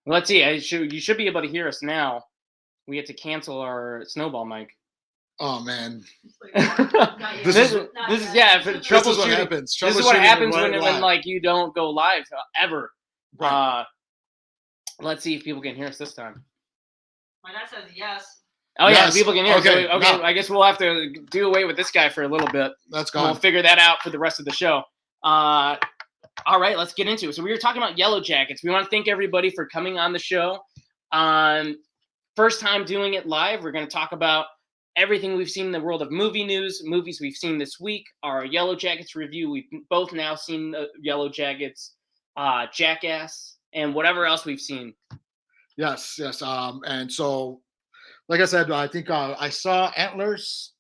Let's see. You should be able to hear us now. We get to cancel our snowball mic. Oh man, this is yeah. For this is what happens. This is what happens when like you don't go live ever. Right. Let's see if people can hear us this time. My dad says yes. Oh yes. Yeah, people can hear us. Okay, no. I guess we'll have to do away with this guy for a little bit. Let's go. We'll figure that out for the rest of the show. All right, let's get into it. So we were talking about Yellowjackets. We want to thank everybody for coming on the show. First time doing it live. We're going to talk about everything we've seen in the world of movie news, movies we've seen this week, our Yellowjackets review. We've both now seen Yellowjackets, Jackass, and whatever else we've seen. Yes. And so, like I said, I think I saw Antlers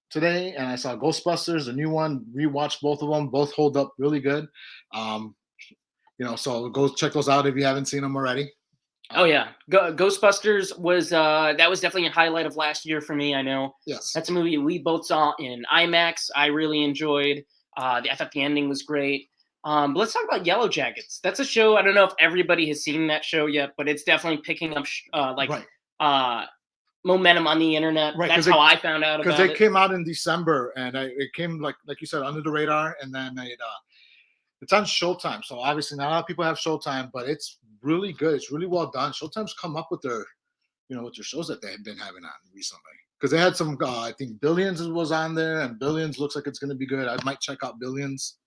today, and I saw Ghostbusters, the new one. Rewatched both of them. Both hold up really good. So go check those out if you haven't seen them already. Oh yeah, Ghostbusters was that was definitely a highlight of last year for me. I know. Yes. That's a movie we both saw in IMAX. I really enjoyed. I thought the ending was great. But let's talk about Yellowjackets. That's a show. I don't know if everybody has seen that show yet, but it's definitely picking up momentum on the internet. Right, that's how I found out about it. Because it came out in December, and it came like you said under the radar, and then it's on Showtime. So obviously not a lot of people have Showtime, but it's really good. It's really well done. Showtime's come up with their shows that they have been having on recently. Because they had some, I think Billions was on there, and Billions looks like it's going to be good. I might check out Billions.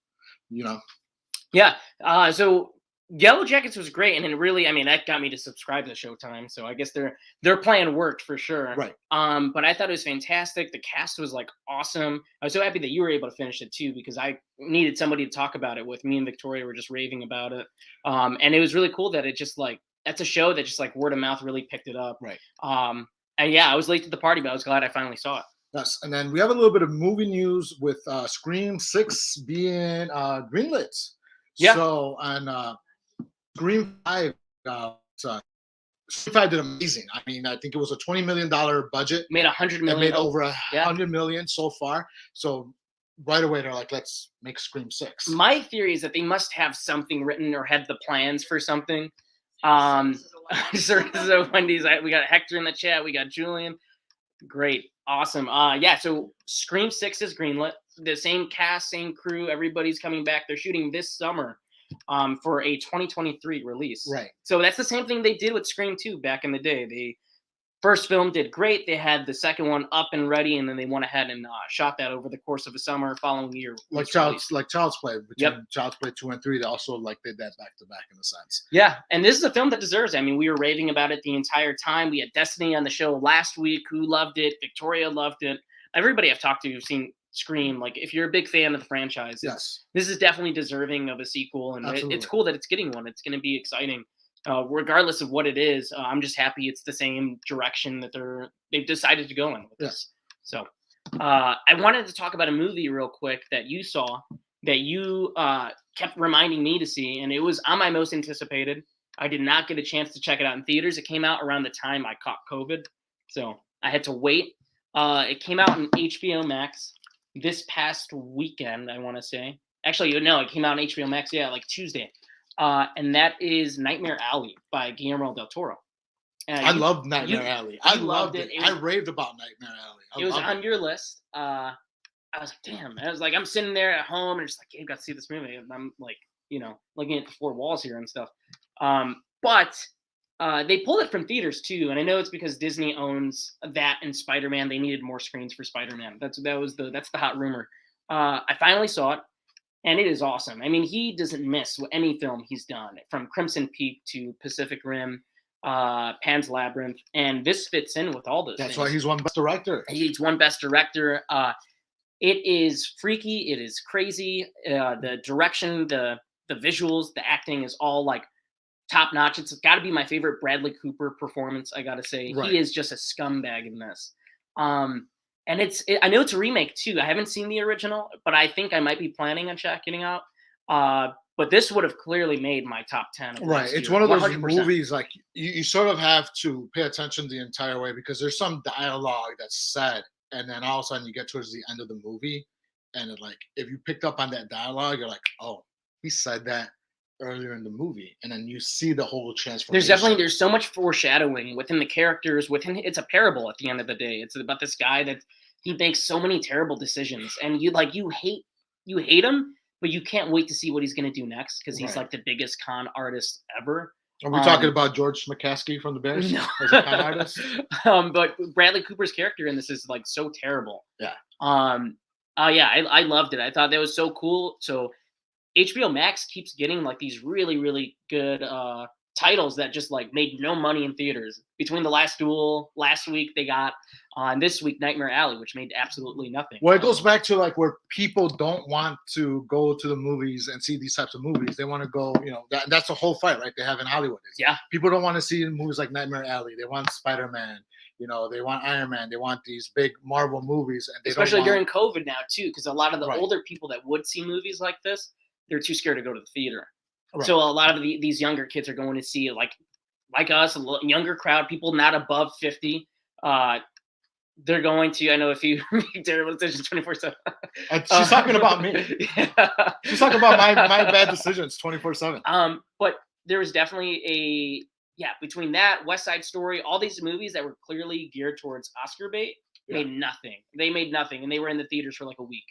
Yeah. So Yellowjackets was great, and it really, that got me to subscribe to Showtime. So I guess their plan worked for sure. Right. But I thought it was fantastic. The cast was like awesome. I was so happy that you were able to finish it too, because I needed somebody to talk about it with. Me and Victoria were just raving about it. And it was really cool that it just that's a show that just like word of mouth really picked it up. Right. And yeah, I was late to the party, but I was glad I finally saw it. Yes. And then we have a little bit of movie news with Scream 6 being greenlit. Yeah. So on Scream 5, Scream 5 did amazing. I think it was a $20 million budget. Made $100 million. It made over $100 million so far. So right away they're like, let's make Scream 6. My theory is that they must have something written or had the plans for something. So Wendy's, we got Hector in the chat. We got Julian. Great. Awesome. So Scream 6 is greenlit. The same cast, same crew. Everybody's coming back. They're shooting this summer for a 2023 release. Right. So that's the same thing they did with Scream 2 back in the day. The first film did great. They had the second one up and ready, and then they went ahead and shot that over the course of a summer following year. Like Child's Play. Between Child's Play 2 and 3, they also did that back to back in a sense. Yeah, and this is a film that deserves it. We were raving about it the entire time. We had Destiny on the show last week, who loved it. Victoria loved it. Everybody I've talked to who's seen Scream, like if you're a big fan of the franchise, yes, this is definitely deserving of a sequel, and it's cool that it's getting one. It's going to be exciting. Regardless of what it is, I'm just happy it's the same direction that they've decided to go in with this. So I wanted to talk about a movie real quick that you saw that you kept reminding me to see, and it was on my most anticipated. I did not get a chance to check it out in theaters. It came out around the time I caught COVID, so I had to wait. It came out on HBO Max this past weekend, I want to say. Actually, no, it came out on HBO Max, like Tuesday. And that is Nightmare Alley by Guillermo del Toro. I loved Nightmare Alley. I loved it. I raved about Nightmare Alley. It was on your list. I was like, damn. I was like, I'm sitting there at home and just like, Gabe got to see this movie. And I'm like, looking at the four walls here and stuff. But they pulled it from theaters too. And I know it's because Disney owns that and Spider-Man. They needed more screens for Spider-Man. That's the hot rumor. I finally saw it. And it is awesome. He doesn't miss any film he's done, from Crimson Peak to Pacific Rim, Pan's Labyrinth, and this fits in with all those. That's why he's won Best Director. He's won Best Director. It is freaky. It is crazy. The direction, the visuals, the acting is all like top notch. It's got to be my favorite Bradley Cooper performance. I got to say, right. He is just a scumbag in this. And I know it's a remake too. I haven't seen the original, but I think I might be planning on checking it out. But this would have clearly made my top 10. Right. It's one of those 100%. Movies like you sort of have to pay attention the entire way, because there's some dialogue that's said, and then all of a sudden you get towards the end of the movie, and if you picked up on that dialogue, you're like, oh, he said that. earlier in the movie, and then you see the whole transformation. There's so much foreshadowing within the characters. It's a parable at the end of the day. It's about this guy that he makes so many terrible decisions, and you hate him, but you can't wait to see what he's gonna do next because he's like the biggest con artist ever. Are we talking about George McCaskey from the Bears as a con artist? But Bradley Cooper's character in this is like so terrible. Yeah. I loved it. I thought that was so cool. So HBO Max keeps getting like these really, really good titles that just like made no money in theaters. Between The Last Duel last week they got, and this week Nightmare Alley, which made absolutely nothing. Well, it goes back to like where people don't want to go to the movies and see these types of movies. They want to go, that's the whole fight, right? They have in Hollywood. People don't want to see movies like Nightmare Alley. They want Spider-Man. They want Iron Man. They want these big Marvel movies, and especially during COVID now too, because a lot of the older people that would see movies like this, they're too scared to go to the theater. Right. So a lot of these younger kids are going to see like us, a younger crowd, people not above 50. They're going to. I know a few make terrible decisions 24/7. She's talking about me. She's talking about my bad decisions 24/7. But there was definitely between that, West Side Story, all these movies that were clearly geared towards Oscar bait made nothing. They made nothing, and they were in the theaters for like a week.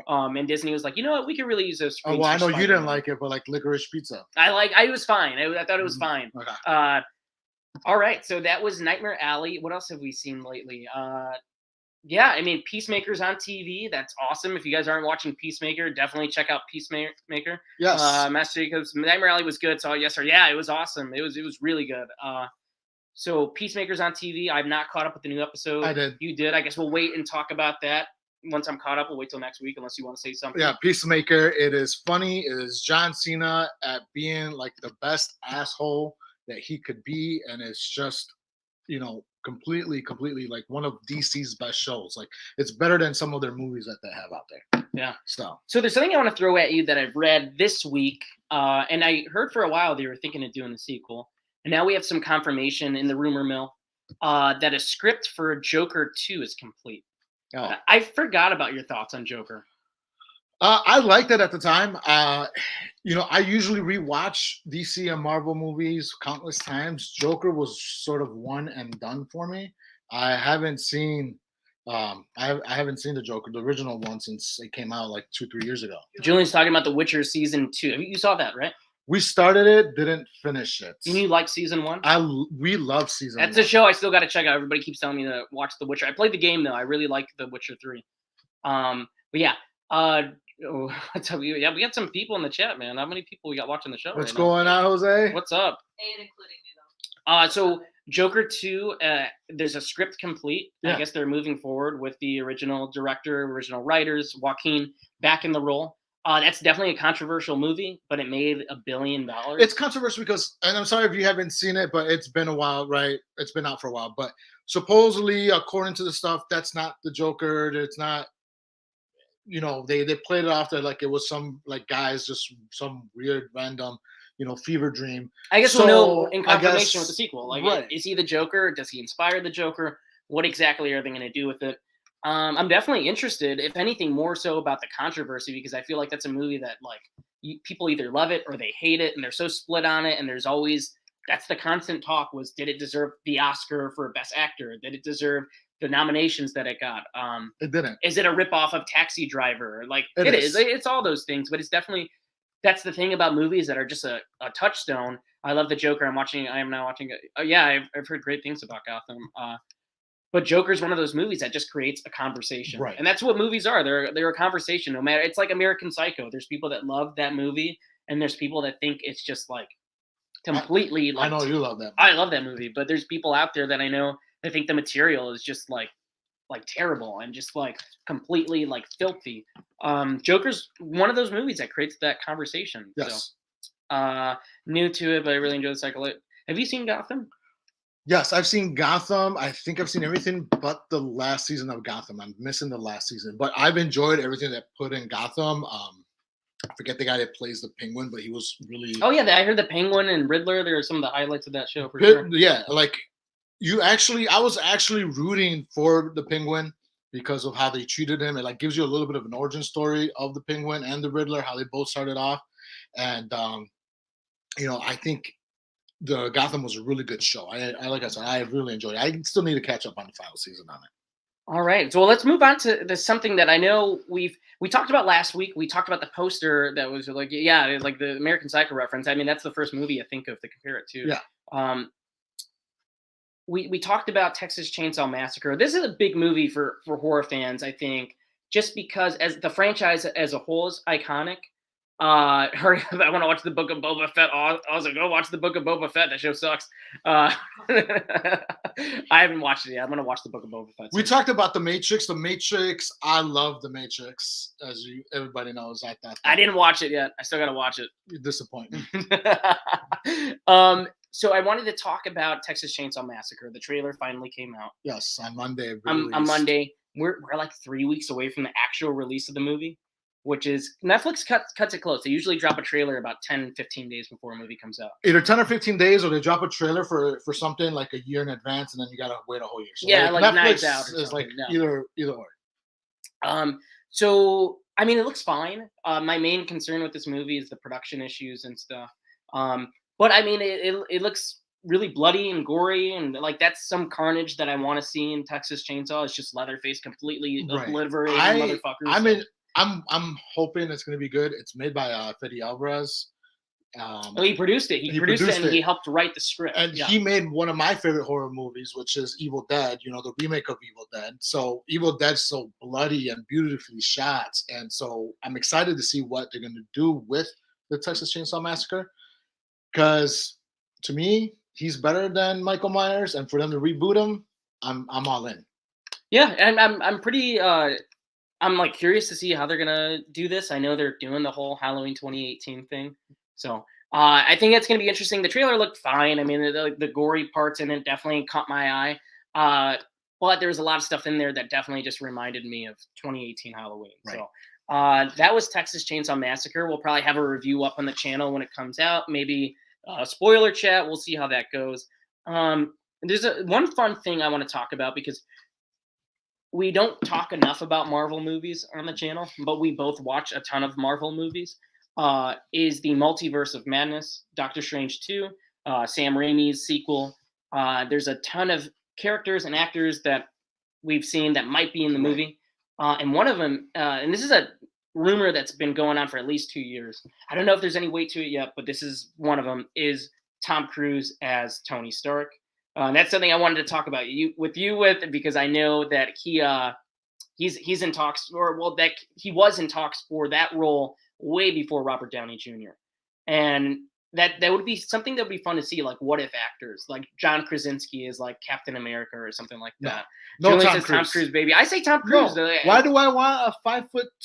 And Disney was like, you know what, we could really use those. Oh, well, I know you didn't like it, but like Licorice Pizza. I was fine. I thought it was fine. Okay. All right, so that was Nightmare Alley. What else have we seen lately? I mean, Peacemaker's on TV. That's awesome. If you guys aren't watching Peacemaker, definitely check out Peacemaker. Yes. Master Jacobs. Nightmare Alley was good. So yes, sir. Yeah, it was awesome. It was really good. So Peacemaker's on TV. I've not caught up with the new episode. I did. You did. I guess we'll wait and talk about that. Once I'm caught up, we'll wait till next week unless you want to say something. Yeah, Peacemaker. It is funny. It is John Cena at being like the best asshole that he could be, and it's just, completely like one of DC's best shows. Like it's better than some of their movies that they have out there. Yeah. So there's something I want to throw at you that I've read this week, and I heard for a while they were thinking of doing the sequel, and now we have some confirmation in the rumor mill that a script for Joker 2 is complete. Oh. I forgot about your thoughts on Joker. I liked it at the time. I usually rewatch DC and Marvel movies countless times. Joker was sort of one and done for me. I haven't seen the Joker, the original one, since it came out like 2-3 years ago. Julian's talking about The Witcher season 2. You saw that, right? We started it, didn't finish it. Didn't you like season 1? We love season 1. That's a show I still got to check out. Everybody keeps telling me to watch The Witcher. I played the game though. I really like The Witcher 3. But yeah. We got some people in the chat, man. How many people we got watching the show? What's going on, Jose? What's up? 8, including me though. So Joker 2, there's a script complete. Yeah. I guess they're moving forward with the original director, original writers, Joaquin back in the role. That's definitely a controversial movie, but it made $1 billion. It's controversial because, and I'm sorry if you haven't seen it, but it's been a while, right? It's been out for a while. But supposedly, according to the stuff, that's not the Joker. It's not, they played it off there like it was some like guys, just some weird random, fever dream. I guess we'll know in confirmation with the sequel. Like, right. Is he the Joker? Does he inspire the Joker? What exactly are they going to do with it? I'm definitely interested, if anything, more so about the controversy, because I feel like that's a movie that like people either love it or they hate it, and they're so split on it. And there's always, that's the constant talk was, did it deserve the Oscar for Best Actor? Did it deserve the nominations that it got? It didn't. Is it a ripoff of Taxi Driver? Like it is. It's all those things, but it's definitely, that's the thing about movies that are just a touchstone. I love the Joker. I am now watching it. I've heard great things about Gotham. But Joker's one of those movies that just creates a conversation. Right. And that's what movies are. They're a conversation. No matter, it's like American Psycho. There's people that love that movie, and there's people that think it's just like completely I know you love that movie. I love that movie, but there's people out there that I know that think the material is just like terrible and just like completely like filthy. Joker's one of those movies that creates that conversation. Yes. So, new to it, but I really enjoyed the cycle. Have you seen Gotham? Yes, I've seen Gotham. I think I've seen everything but the last season of Gotham. I'm missing the last season, but I've enjoyed everything that put in Gotham. I forget the guy that plays the Penguin, but he was really. Oh yeah, I heard the Penguin and Riddler. There are some of the highlights of that show for sure. Yeah, like I was actually rooting for the Penguin because of how they treated him. It like gives you a little bit of an origin story of the Penguin and the Riddler, how they both started off, and I think the Gotham was a really good show. I like I said, I really enjoyed it. I still need to catch up on the final season on it. All right, so let's move on to something that I know we talked about last week. We talked about the poster that was like, like the American Psycho reference. I mean, that's the first movie I think of to compare it to. Yeah. We talked about Texas Chainsaw Massacre. This is a big movie for horror fans, I think, just because as the franchise as a whole is iconic. Hurry up! I want to watch the Book of Boba Fett. I was like, go watch the Book of Boba Fett. That show sucks. I haven't watched it yet. I'm gonna watch the Book of Boba Fett. We talked about the Matrix. The Matrix. I love the Matrix, as everybody knows. I didn't watch it yet. I still gotta watch it. You're disappointed. So I wanted to talk about Texas Chainsaw Massacre. The trailer finally came out. Yes, on Monday. On Monday. We're like 3 weeks away from the actual release of the movie, which is Netflix cuts it close. They usually drop a trailer about 10, 15 days before a movie comes out. Either 10 or 15 days, or they drop a trailer for something like a year in advance, and then you gotta wait a whole year. So like Netflix Knives Out is like either or. So I mean, it looks fine. My main concern with this movie is the production issues and stuff. But I mean, it looks really bloody and gory, and like that's some carnage that I want to see in Texas Chainsaw. It's just Leatherface completely obliterating motherfuckers. I'm hoping it's going to be good. It's made by Fede Alvarez. He produced it. He produced it, and he helped write the script. And he made one of my favorite horror movies, which is Evil Dead. The remake of Evil Dead. So Evil Dead's so bloody and beautifully shot, and so I'm excited to see what they're going to do with the Texas Chainsaw Massacre. Because to me, he's better than Michael Myers, and for them to reboot him, I'm all in. Yeah, and I'm pretty. I'm like curious to see how they're gonna do this. I know they're doing the whole Halloween 2018 thing, so I think it's gonna be interesting. The trailer looked fine. I mean, the gory parts in it definitely caught my eye. But there was a lot of stuff in there that definitely just reminded me of 2018 Halloween. Right. So that was Texas Chainsaw Massacre. We'll probably have a review up on the channel when it comes out. Maybe spoiler chat. We'll see how that goes. There's one fun thing I want to talk about because we don't talk enough about Marvel movies on the channel, but we both watch a ton of Marvel movies. Is the Multiverse of Madness, Doctor Strange 2, Sam Raimi's sequel. There's a ton of characters and actors that we've seen that might be in the movie. And one of them, and this is a rumor that's been going on for at least 2 years. I don't know if there's any weight to it yet, but this is one of them, is Tom Cruise as Tony Stark. And that's something I wanted to talk about because I know that he's in talks, that he was in talks for that role way before Robert Downey Jr. And that would be something that would be fun to see, like what if actors, like John Krasinski is like Captain America or something like that. No, Tom Cruise, baby. I say Tom Cruise. No. Why do I want a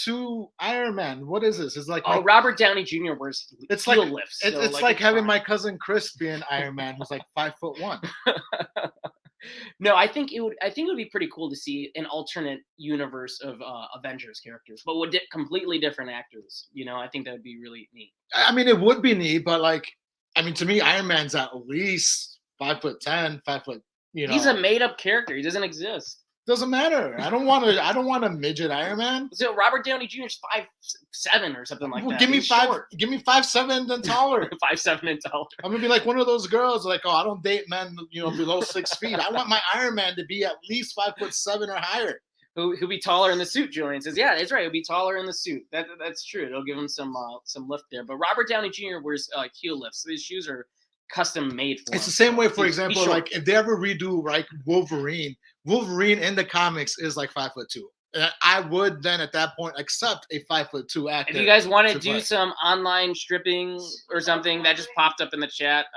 5'2" Iron Man? What is this? It's like Robert Downey Jr. wears heel lifts. It's like having my cousin Chris being Iron Man, who's like 5'1". No, I think it would be pretty cool to see an alternate universe of Avengers characters, but with completely different actors. I think that would be really neat. I mean, it would be neat, but to me, Iron Man's at least 5'10", 5 foot. He's a made-up character. He doesn't exist. Doesn't matter. I don't want a midget Iron Man. So Robert Downey Jr. is 5'7" or something like that. Give me 5'7" and taller. 5'7" and taller. I'm gonna be like one of those girls, like, I don't date men, below 6 feet. I want my Iron Man to be at least 5'7" or higher. Who'll be taller in the suit? Julian says, "Yeah, that's right. He'll be taller in the suit. That's true. It'll give him some lift there." But Robert Downey Jr. wears heel lifts. His shoes are custom made for him. It's the same way, for example, like if they ever redo Wolverine in the comics is like 5'2". I would then at that point accept a 5'2" actor. If you guys want to do some online stripping or something, that just popped up in the chat.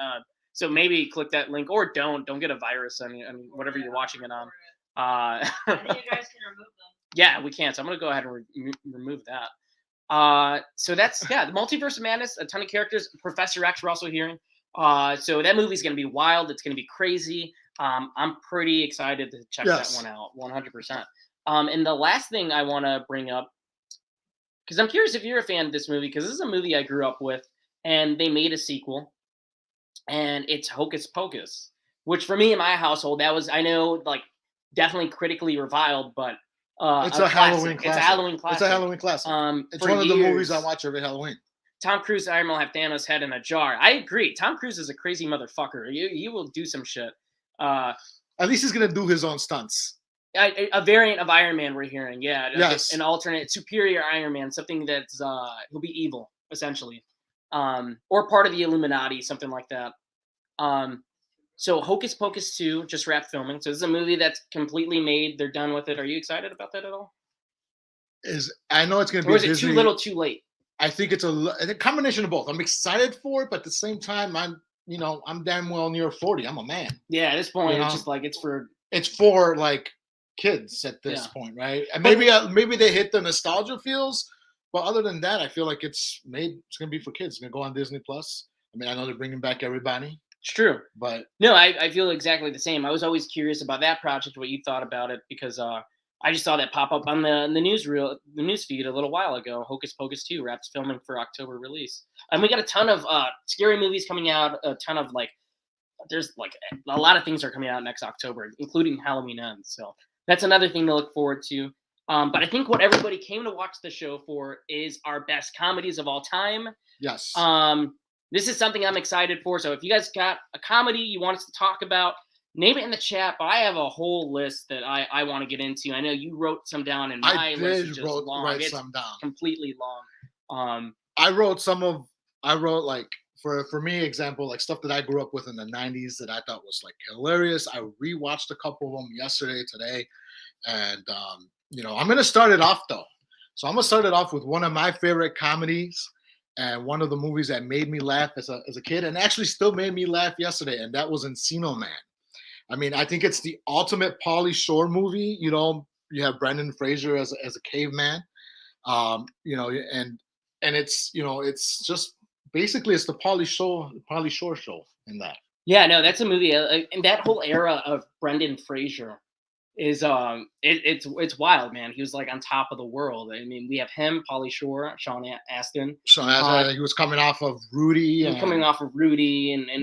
So maybe click that link or don't get a virus on whatever you're watching it on. I think you guys can remove them. Yeah, we can. So I'm gonna go ahead and remove that. So that's the Multiverse of Madness. A ton of characters. Professor X we're also hearing. So that movie's going to be wild. It's going to be crazy. I'm pretty excited to check that one out, 100%. And the last thing I want to bring up, because I'm curious if you're a fan of this movie, because this is a movie I grew up with, and they made a sequel, and it's Hocus Pocus, which for me in my household, that was, I know, like, definitely critically reviled, but it's a Halloween classic. It's a Halloween classic. It's one of the movies I watch every Halloween. Tom Cruise Iron Man will have Thanos' head in a jar. I agree. Tom Cruise is a crazy motherfucker. He will do some shit. At least he's gonna do his own stunts. A variant of Iron Man we're hearing, yeah. Yes. An alternate, superior Iron Man, something that's he'll be evil essentially, or part of the Illuminati, something like that. So Hocus Pocus 2 just wrapped filming. So this is a movie that's completely made. They're done with it. Are you excited about that at all? I know it's gonna be. Or is it too little, too late? I think it's a combination of both. I'm excited for it, but at the same time, I'm damn well near 40. I'm a man. Yeah, at this point, it's just like it's for like kids at this point, right? And maybe they hit the nostalgia feels, but other than that, I feel like it's gonna be for kids. It's gonna go on Disney Plus. I mean, I know they're bringing back everybody. It's true, but no, I feel exactly the same. I was always curious about that project, what you thought about it, because I just saw that pop up on the news feed a little while ago. Hocus Pocus 2 wraps filming for October release, and we got a ton of scary movies coming out. A ton of there's a lot of things are coming out next October, including Halloween Ends. So that's another thing to look forward to. But I think what everybody came to watch the show for is our best comedies of all time. Yes. This is something I'm excited for. So if you guys got a comedy you want us to talk about, name it in the chat. But I have a whole list that I want to get into. I know you wrote some down, and my list is just long. Write some down. Completely long. I wrote for me example, like stuff that I grew up with in the 90s that I thought was like hilarious. I rewatched a couple of them yesterday, today, and I'm gonna start it off though. So I'm gonna start it off with one of my favorite comedies and one of the movies that made me laugh as a kid, and actually still made me laugh yesterday, and that was Encino Man. I mean, I think it's the ultimate Pauly Shore movie. You have Brendan Fraser as a caveman, and it's just basically it's the Pauly Shore show in that. Yeah, no, that's a movie, and that whole era of Brendan Fraser is it's wild, man. He was like on top of the world. I mean, we have him, Pauly Shore, Sean Astin. He was coming off of Rudy. And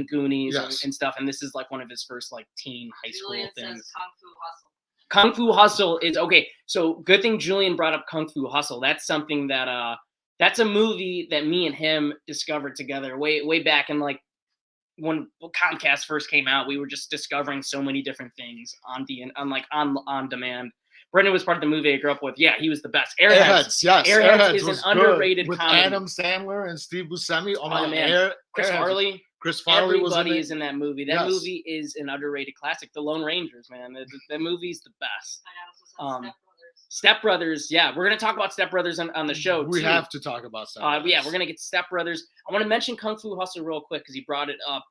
Goonies yes. and stuff. And this is like one of his first like teen high school Julian things. says Kung Fu Hustle. Kung Fu Hustle is okay. So good thing Julian brought up Kung Fu Hustle. That's something that that's a movie that me and him discovered together way back in like when Comcast first came out. We were just discovering so many different things on demand. Brendan was part of the movie I grew up with. Yeah, he was the best. Airheads, yes. Airheads is an underrated with comedy. Adam Sandler and Steve Buscemi. Oh man, Chris Farley. Everybody is in that movie. That movie is an underrated classic. The Lone Rangers, man. That movie's the best. Step Brothers. Yeah, we're gonna talk about Step Brothers on the show. We have to talk about Step Brothers. Yeah, we're gonna get to Step Brothers. I want to mention Kung Fu Hustle real quick because he brought it up.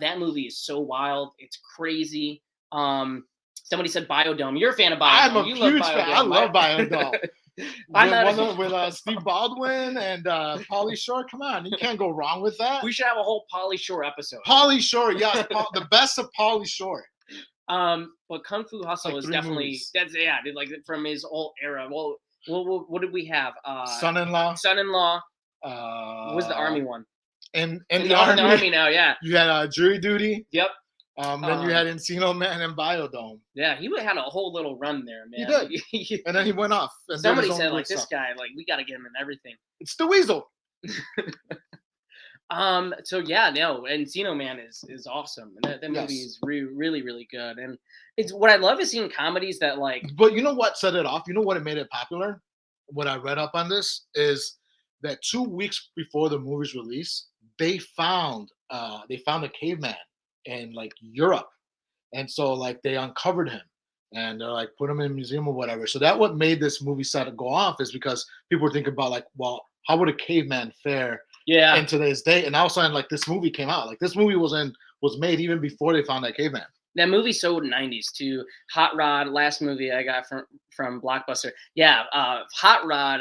That movie is so wild. It's crazy. Somebody said Biodome. You're a fan of Biodome. I'm a huge fan. I love Biodome. with Steve Baldwin and Pauly Shore. Come on, you can't go wrong with that. We should have a whole Pauly Shore episode. Pauly Shore, yes, the best of Pauly Shore. But Kung Fu Hustle is definitely movies. Like from his whole era. Well, what did we have? Son-in-Law. What was the army one? In the army now, yeah. You had Jury Duty. Yep. Then you had Encino Man and Biodome. Yeah, he had a whole little run there, man. He did. And then he went off. Somebody said, like, this guy, like, we got to get him in everything. It's the Weasel. So, yeah, no, Encino Man is awesome. And that movie is really, really good. And it's what I love is seeing comedies that, like... But you know what set it off? You know what it made it popular? What I read up on this is that 2 weeks before the movie's release, they found a caveman in like Europe, and so like they uncovered him and they're like put him in a museum or whatever. So that what made this movie start to go off is because people were thinking about like, well, how would a caveman fare in today's day? And all of a sudden, like this movie came out. Like this movie was made even before they found that caveman. That movie sold in the 90s too. Hot Rod, last movie I got from Blockbuster. Yeah, Hot Rod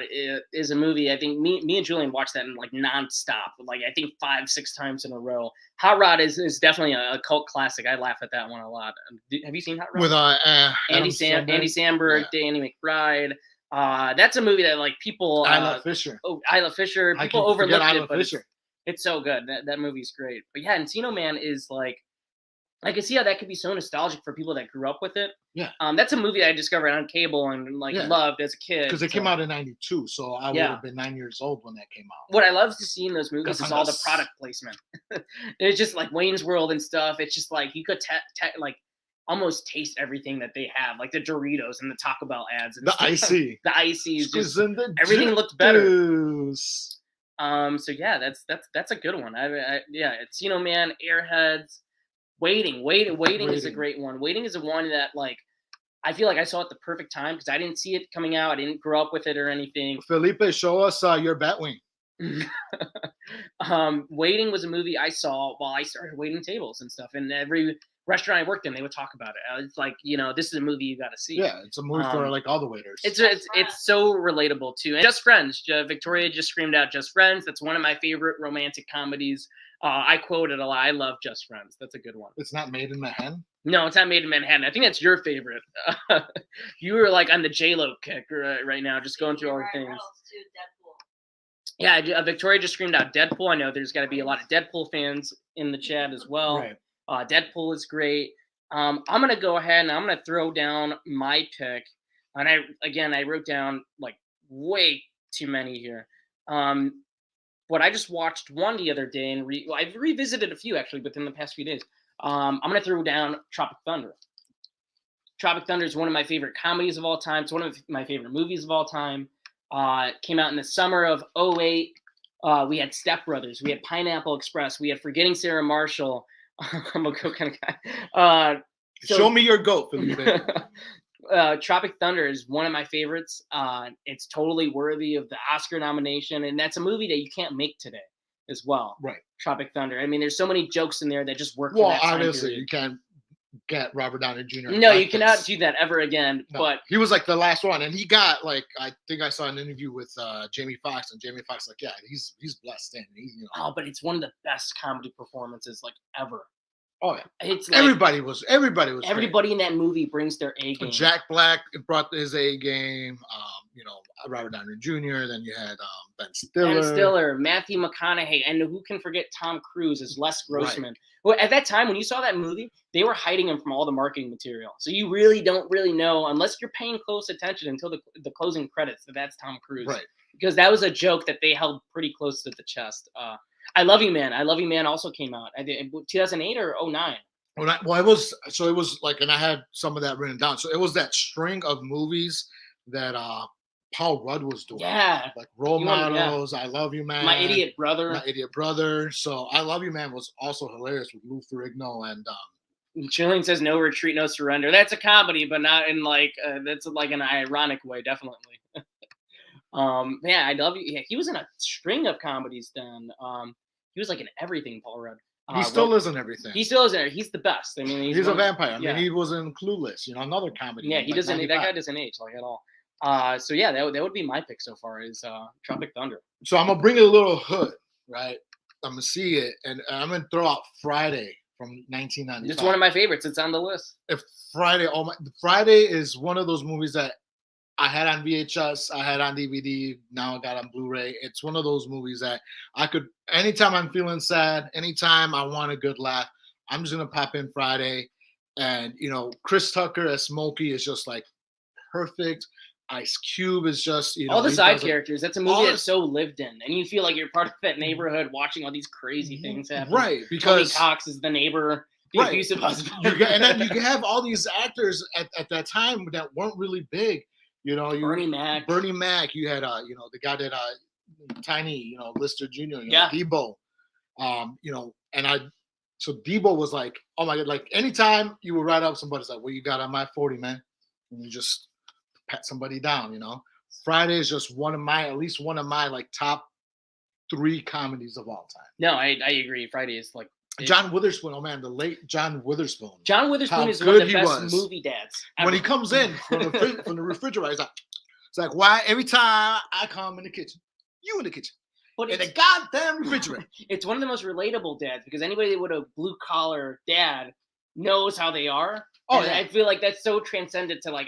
is a movie. I think me and Julian watched that in like nonstop. Like I think 5-6 times in a row. Hot Rod is definitely a cult classic. I laugh at that one a lot. Have you seen Hot Rod? With Andy Samberg, Danny McBride. That's a movie that like people. Isla Fisher. Oh, Isla Fisher. People overlooked it, but Fisher. It's so good. That movie's great. But yeah, Encino Man is like. I can see how that could be so nostalgic for people that grew up with it. Yeah. That's a movie I discovered on cable and loved as a kid. Because it came out in '92, so I would have been 9 years old when that came out. What I love to see in those movies is all the product placement. It's just like Wayne's World and stuff. It's just like you could almost taste everything that they have, like the Doritos and the Taco Bell ads. And the icy. The icy. Everything looked better. So yeah, that's a good one. It's Man, Airheads. Waiting is a great one. Waiting is a one that I feel like I saw at the perfect time because I didn't see it coming out. I didn't grow up with it or anything. Felipe, show us your Batwing. Waiting was a movie I saw while I started waiting tables and stuff. And every restaurant I worked in, they would talk about it. It's like, this is a movie you got to see. Yeah, it's a movie for all the waiters. It's so relatable too. And Just Friends. Victoria just screamed out Just Friends. That's one of my favorite romantic comedies. I quote it a lot. I love Just Friends. That's a good one. It's not Made in Manhattan? No, it's not Made in Manhattan. I think that's your favorite. You were on the J-Lo kick right now, just going through all the things. Yeah, Victoria just screamed out Deadpool. I know there's got to be a lot of Deadpool fans in the chat as well. Right. Deadpool is great. I'm going to go ahead and I'm going to throw down my pick. And I wrote down way too many here. But I just watched one the other day and I've revisited a few actually within the past few days. I'm going to throw down Tropic Thunder. Tropic Thunder is one of my favorite comedies of all time. It's one of my favorite movies of all time. It came out in the summer of 2008. We had Step Brothers. We had Pineapple Express. We had Forgetting Sarah Marshall. I'm a goat kind of guy. Show me your goat, Felipe. Tropic Thunder is one of my favorites. It's totally worthy of the Oscar nomination, and that's a movie that you can't make today as well. Right. Tropic Thunder. I mean, there's so many jokes in there that just work. Well, obviously, you can't get Robert Downey Jr. No, you cannot do that ever again. No. But he was the last one, and he got I think I saw an interview with Jamie Foxx, and Jamie Foxx he's blessed, and he's Oh, but it's one of the best comedy performances ever. Oh yeah, it's everybody was everybody in that movie brings their A game. Jack Black brought his A game. Robert Downey Jr. Then you had Ben Stiller, Matthew McConaughey, and who can forget Tom Cruise as Les Grossman. Right. Well, at that time when you saw that movie, they were hiding him from all the marketing material, so you really don't know unless you're paying close attention until the closing credits that that's Tom Cruise. Right. Because that was a joke that they held pretty close to the chest. I Love You Man. I Love You Man also came out. 2008 or 2009. Well, it was and I had some of that written down. So it was that string of movies that Paul Rudd was doing. Yeah. Role Models, I Love You Man. My Idiot Brother. So I Love You Man was also hilarious with Lou Ferrigno and Julian says No Retreat, No Surrender. That's a comedy, but not in that's an ironic way, definitely. I Love You. Yeah, he was in a string of comedies then. He was in everything, Paul Rudd. He still is in everything. He still is in it. He's the best. I mean, he's a vampire. I mean, he was in Clueless, another comedy. Yeah, he doesn't. That guy doesn't age at all. So yeah, that would be my pick so far is Tropic Thunder. So I'm gonna bring it a little hood, right? I'm gonna see it, and I'm gonna throw out Friday from 1995. It's one of my favorites. It's on the list. Friday is one of those movies that I had on VHS, I had on DVD, now I got on Blu-ray. It's one of those movies that I could, anytime I'm feeling sad, anytime I want a good laugh, I'm just going to pop in Friday. And, Chris Tucker as Smokey is just perfect. Ice Cube is just, all the side characters. That's a movie that's so lived in. And you feel like you're part of that neighborhood watching all these crazy things happen. Right. Because Tony Cox is the neighbor. The abusive husband. And then you have all these actors at that time that weren't really big. Bernie Mac. You had the guy that Tiny, Lister Jr. Debo, so Debo was oh my god, anytime you would write up somebody's what you got on my 40, man, and you just pat somebody down. Friday is just at least one of my top 3 comedies of all time. No, I agree. Friday is John Witherspoon, the late John Witherspoon. John Witherspoon is one of the best movie dads ever. When he comes in from the refrigerator, it's why every time I come in the kitchen, you in the kitchen, but in the goddamn refrigerator. It's one of the most relatable dads because anybody with a blue collar dad knows how they are. Oh, yeah. I feel like that's so transcendent to my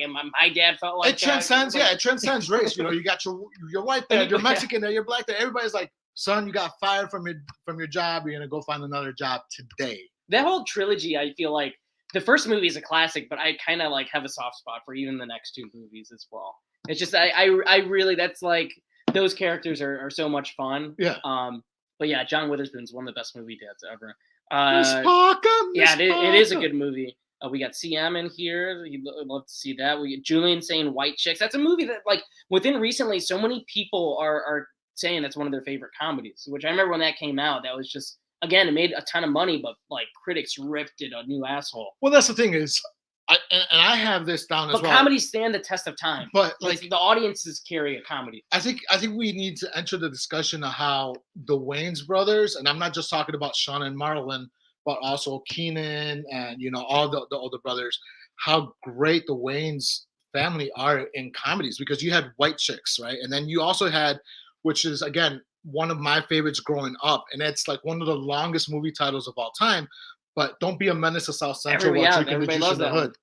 dad felt like it transcends. It transcends race. You got your white there, you're Mexican there, you're black there. Everybody's son, you got fired from your job. You're gonna go find another job today. that whole trilogy, I feel like the first movie is a classic, but I kind of like have a soft spot for even the next two movies as well. It's just I really that's like those characters are so much fun. Yeah. But yeah, John Witherspoon's one of the best movie dads ever. Miss It is a good movie. We got CM in here. You'd love to see that. We get Julian saying White Chicks. That's a movie that, like, within recently, so many people are saying that's one of their favorite comedies, which I remember when that came out. That was just, again, it made a ton of money, but, like, critics ripped it a new asshole. Well, that's the thing is, I have this down as well. But comedies stand the test of time. But, like, the audiences carry a comedy. I think we need to enter the discussion of how the Wayans brothers, and I'm not just talking about Shaun and Marlon, but also Keaton and, you know, all the older brothers, how great the Wayans family are in comedies, because you had White Chicks, right? And then you also had, which is, again, one of my favorites growing up, and it's like one of the longest movie titles of all time, but Don't Be a Menace to South Central while drinking the juice in the hood.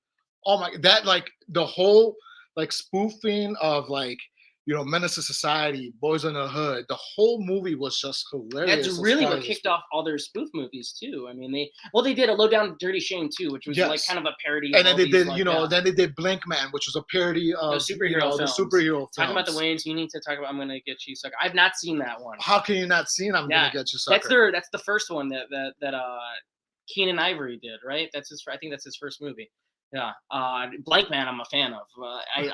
Oh my, that, like, the whole, like, spoofing of, like, you know, Menace to Society, Boys in the Hood, the whole movie was just hilarious. That's really what kicked off all their spoof movies too. I mean, they did a Low Down Dirty Shame too, which was like kind of a parody. And then they did, like, then they did Blink Man, which was a parody of the superhero films. The superhero films. Talking about the Wayans, you need to talk about I'm Gonna Get You Sucker. I've not seen that one. How can you not see I'm Gonna Get You Sucker? That's the first one that Keenan Ivory did, right? I think that's his first movie. Yeah, Blank Man, I'm a fan of.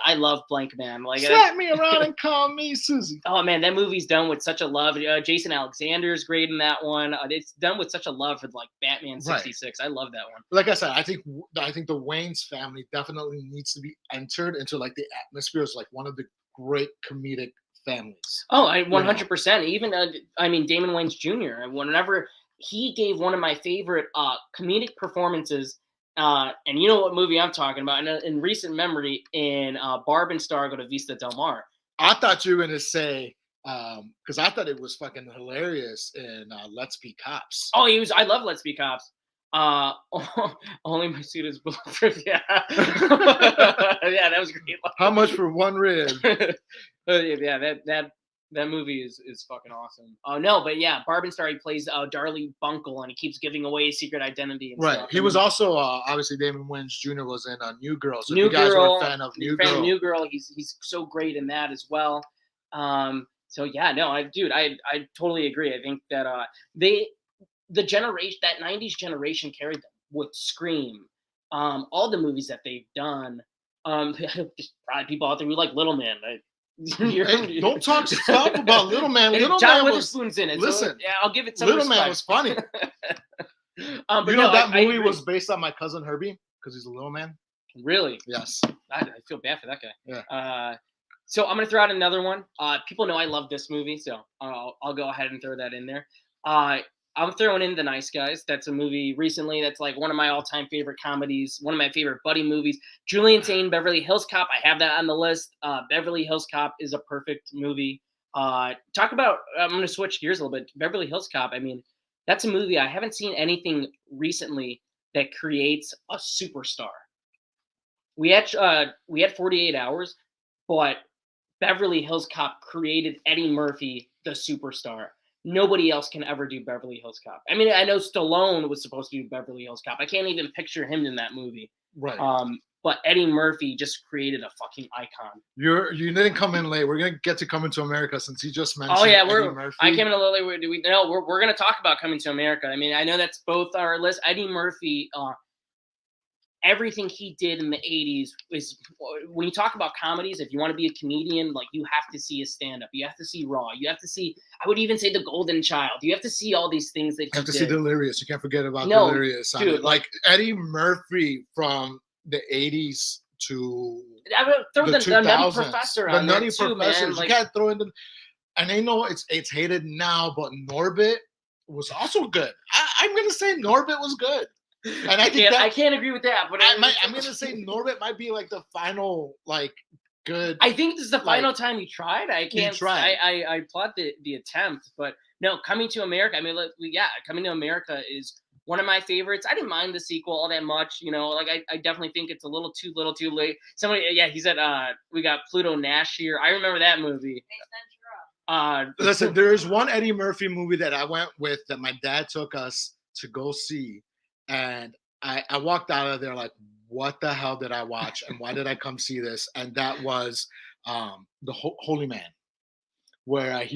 I love Blank Man. Like, slap me around and call me Susie. Oh man, that movie's done with such a love. Jason Alexander's great in that one. It's done with such a love for, like, Batman '66. Right. I love that one. Like I said, I think the Wayans family definitely needs to be entered into, like, the atmosphere as, like, one of the great comedic families. Oh, 100%. Even I mean, Damon Wayans Jr. Whenever he gave one of my favorite comedic performances. And you know what movie I'm talking about? In recent memory, in Barb and Star Go to Vista Del Mar. I thought you were gonna say, because I thought it was fucking hilarious in Let's Be Cops. Oh, I love Let's Be Cops. Only my suit is bulletproof. Yeah, yeah, that was great. How much for one rib? Yeah, that movie is fucking awesome. Oh no, but yeah, Barb and Star, he plays Darlie Bunkle, and he keeps giving away his secret identity. And stuff. He was also obviously Damon Wayans Jr. was in New Girl. So New if you guys Girl, were a fan of New Girl, he's so great in that as well. So yeah, no, I totally agree. I think that the generation, that '90s generation, carried them with Scream, all the movies that they've done. Probably people out there who like Little Man. Hey, don't talk stuff about Little Man. John Witherspoon's in it. Listen, so, yeah, I'll give it some Little respect. Man was funny. But you know that movie was based on My Cousin Herbie because he's a little man. Really? Yes. I feel bad for that guy. Yeah. So I'm gonna throw out another one. People know I love this movie, so I'll go ahead and throw that in there. I'm throwing in The Nice Guys. That's a movie recently that's like one of my all-time favorite comedies, one of my favorite buddy movies. Julian Sane, Beverly Hills Cop. I have that on the list. Beverly Hills Cop is a perfect movie. Talk about, I'm going to switch gears a little bit. Beverly Hills Cop, I mean, that's a movie. I haven't seen anything recently that creates a superstar. We had 48 Hours, but Beverly Hills Cop created Eddie Murphy, the superstar. Nobody else can ever do Beverly Hills Cop. I mean, I know Stallone was supposed to do Beverly Hills Cop. I can't even picture him in that movie. Right. But Eddie Murphy just created a fucking icon. You didn't come in late. We're gonna get to Coming to America since you just mentioned. Oh yeah, Eddie Murphy. I came in a little late. We're gonna talk about Coming to America. I mean, I know that's both our list. Eddie Murphy. Everything he did in the 80s is, when you talk about comedies, if you want to be a comedian, like, you have to see a stand-up. You have to see Raw. You have to see, I would even say The Golden Child. You have to see all these things that he did. You have to see Delirious. You can't forget about Delirious. Dude, like Eddie Murphy from the 80s to I would throw the Nutty Professor on there too, man. Like, you can't throw in the, and I know it's hated now, but Norbit was also good. I'm going to say Norbit was good. And I can't agree with that, but I'm gonna say Norbit might be like the final, like, good. I think this is the final time he tried. I can't. I applaud the attempt, but no, Coming to America. I mean, Coming to America is one of my favorites. I didn't mind the sequel all that much. You know, like, I definitely think it's a little too late. Somebody, he said we got Pluto Nash here. I remember that movie. Listen, there is one Eddie Murphy movie that I went with that my dad took us to go see. and I walked out of there like, what the hell did I watch, and why did I come see this? And that was the Holy Man, where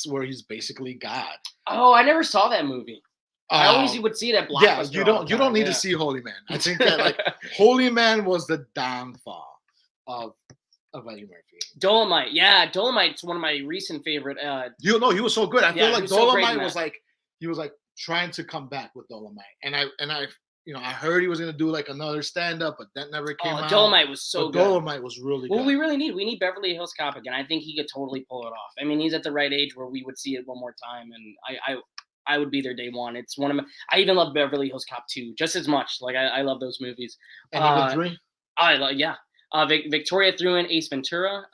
where he's basically God. Oh, I never saw that movie. I always would see it at Blockbuster. Yeah, you don't need to see Holy Man. I think that like Holy Man was the downfall of Eddie Murphy. Dolomite, yeah, Dolomite's one of my recent favorite. He was so good. I feel like Dolomite was like he was like trying to come back with Dolomite, and I I heard he was gonna do like another stand up, but that never came out. Dolomite was so good. Dolomite was really good. Well, we need Beverly Hills Cop again. I think he could totally pull it off. I mean, he's at the right age where we would see it one more time, and I would be there day one. It's one of my. I even love Beverly Hills Cop 2 just as much. Like I love those movies. And even 3. I love Victoria threw in Ace Ventura.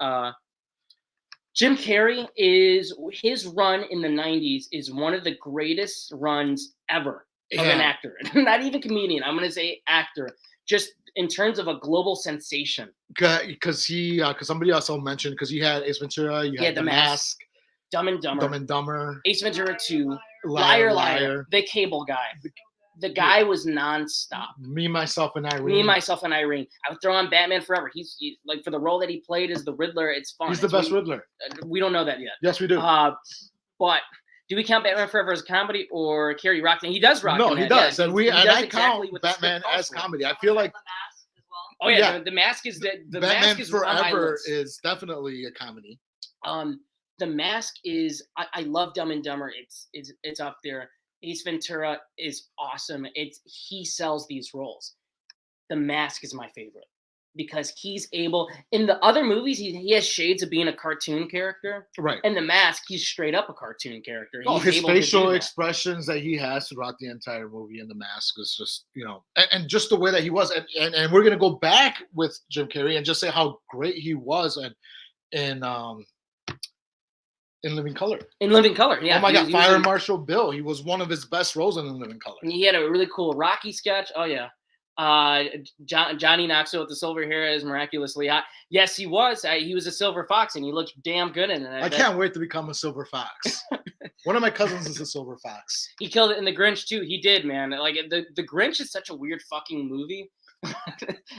Jim Carrey his run in the 90s is one of the greatest runs ever of an actor. Not even comedian. I'm going to say actor. Just in terms of a global sensation. Because somebody also mentioned, because he had Ace Ventura, you had The Mask, Dumb and Dumber, Ace Ventura 2, Liar, The Cable Guy. The guy was nonstop. Me, Myself, and Irene. I would throw on Batman Forever. He's like, for the role that he played as the Riddler, it's fun. He's the best Riddler. We don't know that yet. Yes, we do. But do we count Batman Forever as a comedy, or Carrey rocked? He does rock. No, he does, yeah, and I count Batman as comedy. I feel like. Oh yeah, The Mask is Batman Mask is Forever is definitely a comedy. The Mask is. I love Dumb and Dumber. It's up there. Ace Ventura is awesome. He sells these roles. The Mask is my favorite because he's able. In the other movies, he has shades of being a cartoon character. Right. In The Mask, he's straight up a cartoon character. His facial expressions that he has throughout the entire movie in The Mask is just, and just the way that he was. And we're gonna go back with Jim Carrey and just say how great he was in Living Color. Yeah. Oh my God, Fire Marshal Bill. He was one of his best roles in Living Color. And he had a really cool Rocky sketch. Oh yeah. Johnny Knoxville with the silver hair is miraculously hot. Yes, he was. He was a silver fox, and he looked damn good in it. I can't wait to become a silver fox. One of my cousins is a silver fox. He killed it in The Grinch too. He did, man. Like the Grinch is such a weird fucking movie.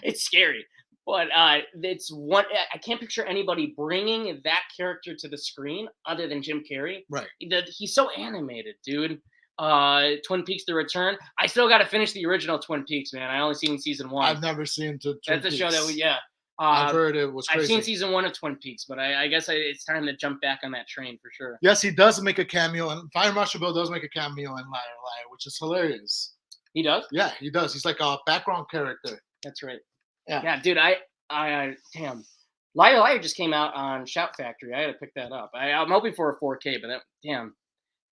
It's scary. But it's one. I can't picture anybody bringing that character to the screen other than Jim Carrey. Right. He's so animated, dude. Twin Peaks: The Return. I still got to finish the original Twin Peaks, man. I only seen season 1. I've never seen Twin Peaks. That's a show that I've heard it was crazy. I've seen season 1 of Twin Peaks, but I guess it's time to jump back on that train for sure. Yes, he does make a cameo, and Fire Marshal Bill does make a cameo in Liar Liar, which is hilarious. He does? Yeah, he does. He's like a background character. That's right. Yeah, dude. I damn. Liar Liar just came out on Shout Factory. I had to pick that up. I'm hoping for a 4K, but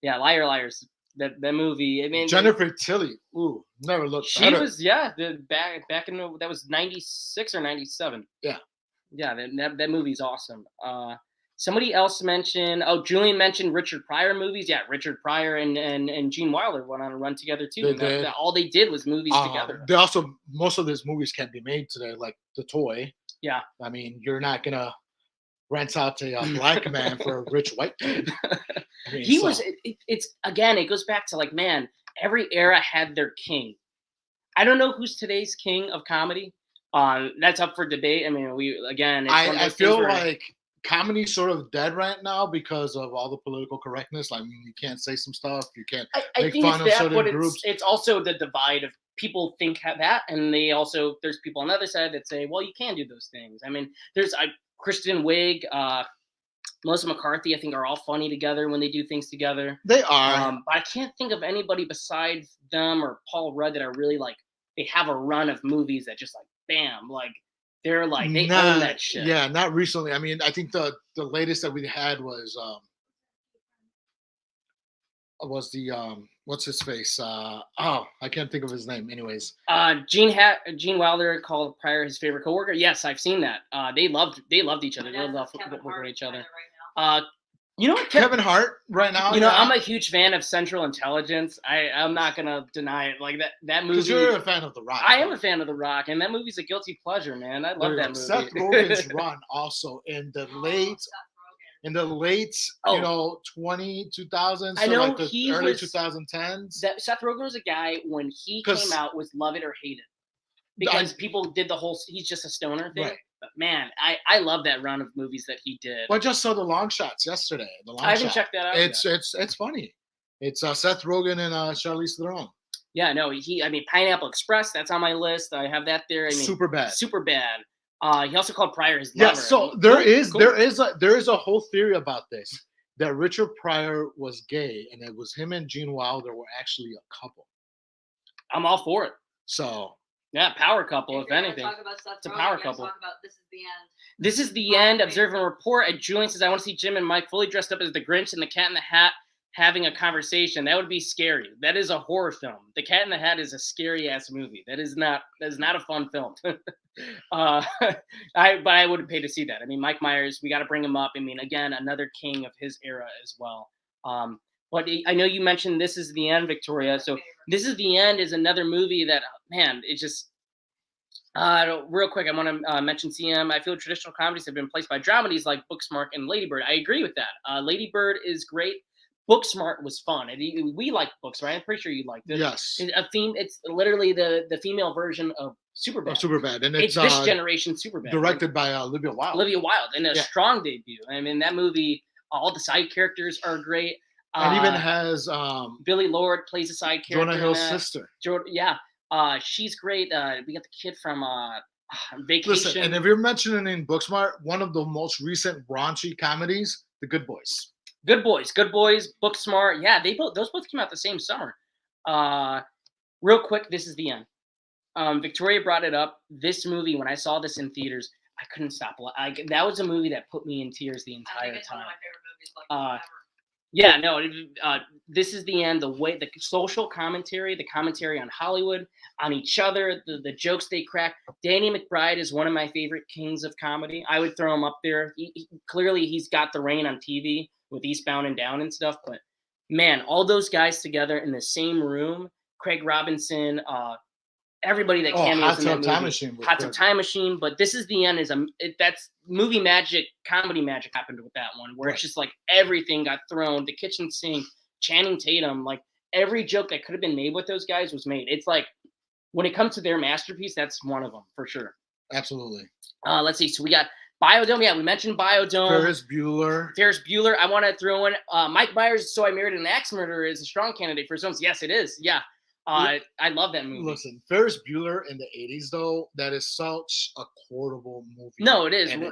Liar Liar's that movie. I mean, Jennifer Tilly. Ooh, never looked. She better. Was back in that was 96 or 97. Yeah. That movie's awesome. Somebody else mentioned. Oh, Julian mentioned Richard Pryor movies. Yeah, Richard Pryor and Gene Wilder went on a run together too. All they did was movies together. They also, most of these movies can't be made today, like The Toy. Yeah. I mean, you're not gonna rent out to a black man for a rich white kid. I mean, it goes back to like, man, every era had their king. I don't know who's today's king of comedy. That's up for debate. I mean, I feel like comedy's sort of dead right now because of all the political correctness. I mean, you can't say some stuff. You can't make fun of certain groups. It's also the divide of people think that, and there's people on the other side that say, well, you can do those things. I mean, there's Kristen Wiig, Melissa McCarthy, I think are all funny together when they do things together. They are. But I can't think of anybody besides them or Paul Rudd that are really like, they have a run of movies that just like, bam, like, they're like, they own that shit. Yeah, not recently. I mean, I think the latest that we had was the what's his face? I can't think of his name. Anyways, Gene Wilder called Pryor his favorite coworker. Yes, I've seen that. They loved each other. They loved each other. You know what? Kevin Hart right now. I'm a huge fan of Central Intelligence. I'm not gonna deny it. Like that movie. Because you're a fan of The Rock. I am a fan of The Rock, and that movie's a guilty pleasure, man. I love that movie. Seth Rogen's run also in the late in the late, 2000s. I so know like the he early was 2010s. That Seth Rogen was a guy when he came out was love it or hate it because people did the whole he's just a stoner thing. Right. But man, I love that run of movies that he did. Well, I just saw the Long Shots yesterday. I haven't checked that out. It's funny. It's Seth Rogen and Charlize Theron. Yeah, no, Pineapple Express. That's on my list. I have that there. Super bad. He also called Pryor his lover. Yeah, so there is a whole theory about this that Richard Pryor was gay and it was him and Gene Wilder were actually a couple. I'm all for it. So yeah, power couple, if anything. It's a power couple. This is the end. This is the end. Observe and report. Julian says, I want to see Jim and Mike fully dressed up as the Grinch and the Cat in the Hat having a conversation. That would be scary. That is a horror film. The Cat in the Hat is a scary ass movie. That is not a fun film. But I would pay to see that. I mean, Mike Myers, we got to bring him up. I mean, again, another king of his era as well. But I know you mentioned This Is the End, Victoria. So This Is the End is another movie that, man, it just real quick, I want to mention CM. I feel traditional comedies have been replaced by dramedies like Booksmart and Lady Bird. I agree with that. Lady Bird is great. Booksmart was fun. We like books, right? I'm pretty sure you liked it. Yes. It's literally the female version of Superbad. Superbad. And it's this generation Superbad. Directed by Olivia Wilde. And a strong debut. I mean, that movie, all the side characters are great. And even has Billy Lord plays a side character. Jonah Hill's sister. She's great. We got the kid from Vacation. Listen, and if you're mentioning in Booksmart, one of the most recent raunchy comedies, The Good Boys. Good Boys, Booksmart. Yeah, those both came out the same summer. Real quick, This Is the End. Victoria brought it up. This movie, when I saw this in theaters, I couldn't stop. That was a movie that put me in tears the entire time. It's one of my favorite movies. Yeah, no, This Is the End. The social commentary, the commentary on Hollywood, on each other, the jokes they crack. Danny McBride is one of my favorite kings of comedy. I would throw him up there. Clearly, he's got the reign on TV with Eastbound and Down and stuff. But man, all those guys together in the same room. Craig Robinson, everybody that cameos in that movie. Hot Tub Time Machine. But This Is the End that's movie magic, comedy magic happened with that one, where it's just like everything got thrown. The kitchen sink, Channing Tatum, like every joke that could have been made with those guys was made. It's like when it comes to their masterpiece, that's one of them for sure. Absolutely. Let's see. So we got Biodome. Yeah, we mentioned Biodome. Ferris Bueller. I want to throw in Mike Myers. So I Married an Axe Murderer is a strong candidate for films. Yes, it is. Yeah. I love that movie. Listen, Ferris Bueller in the 80s, though, that is such a quotable movie. No, it is. And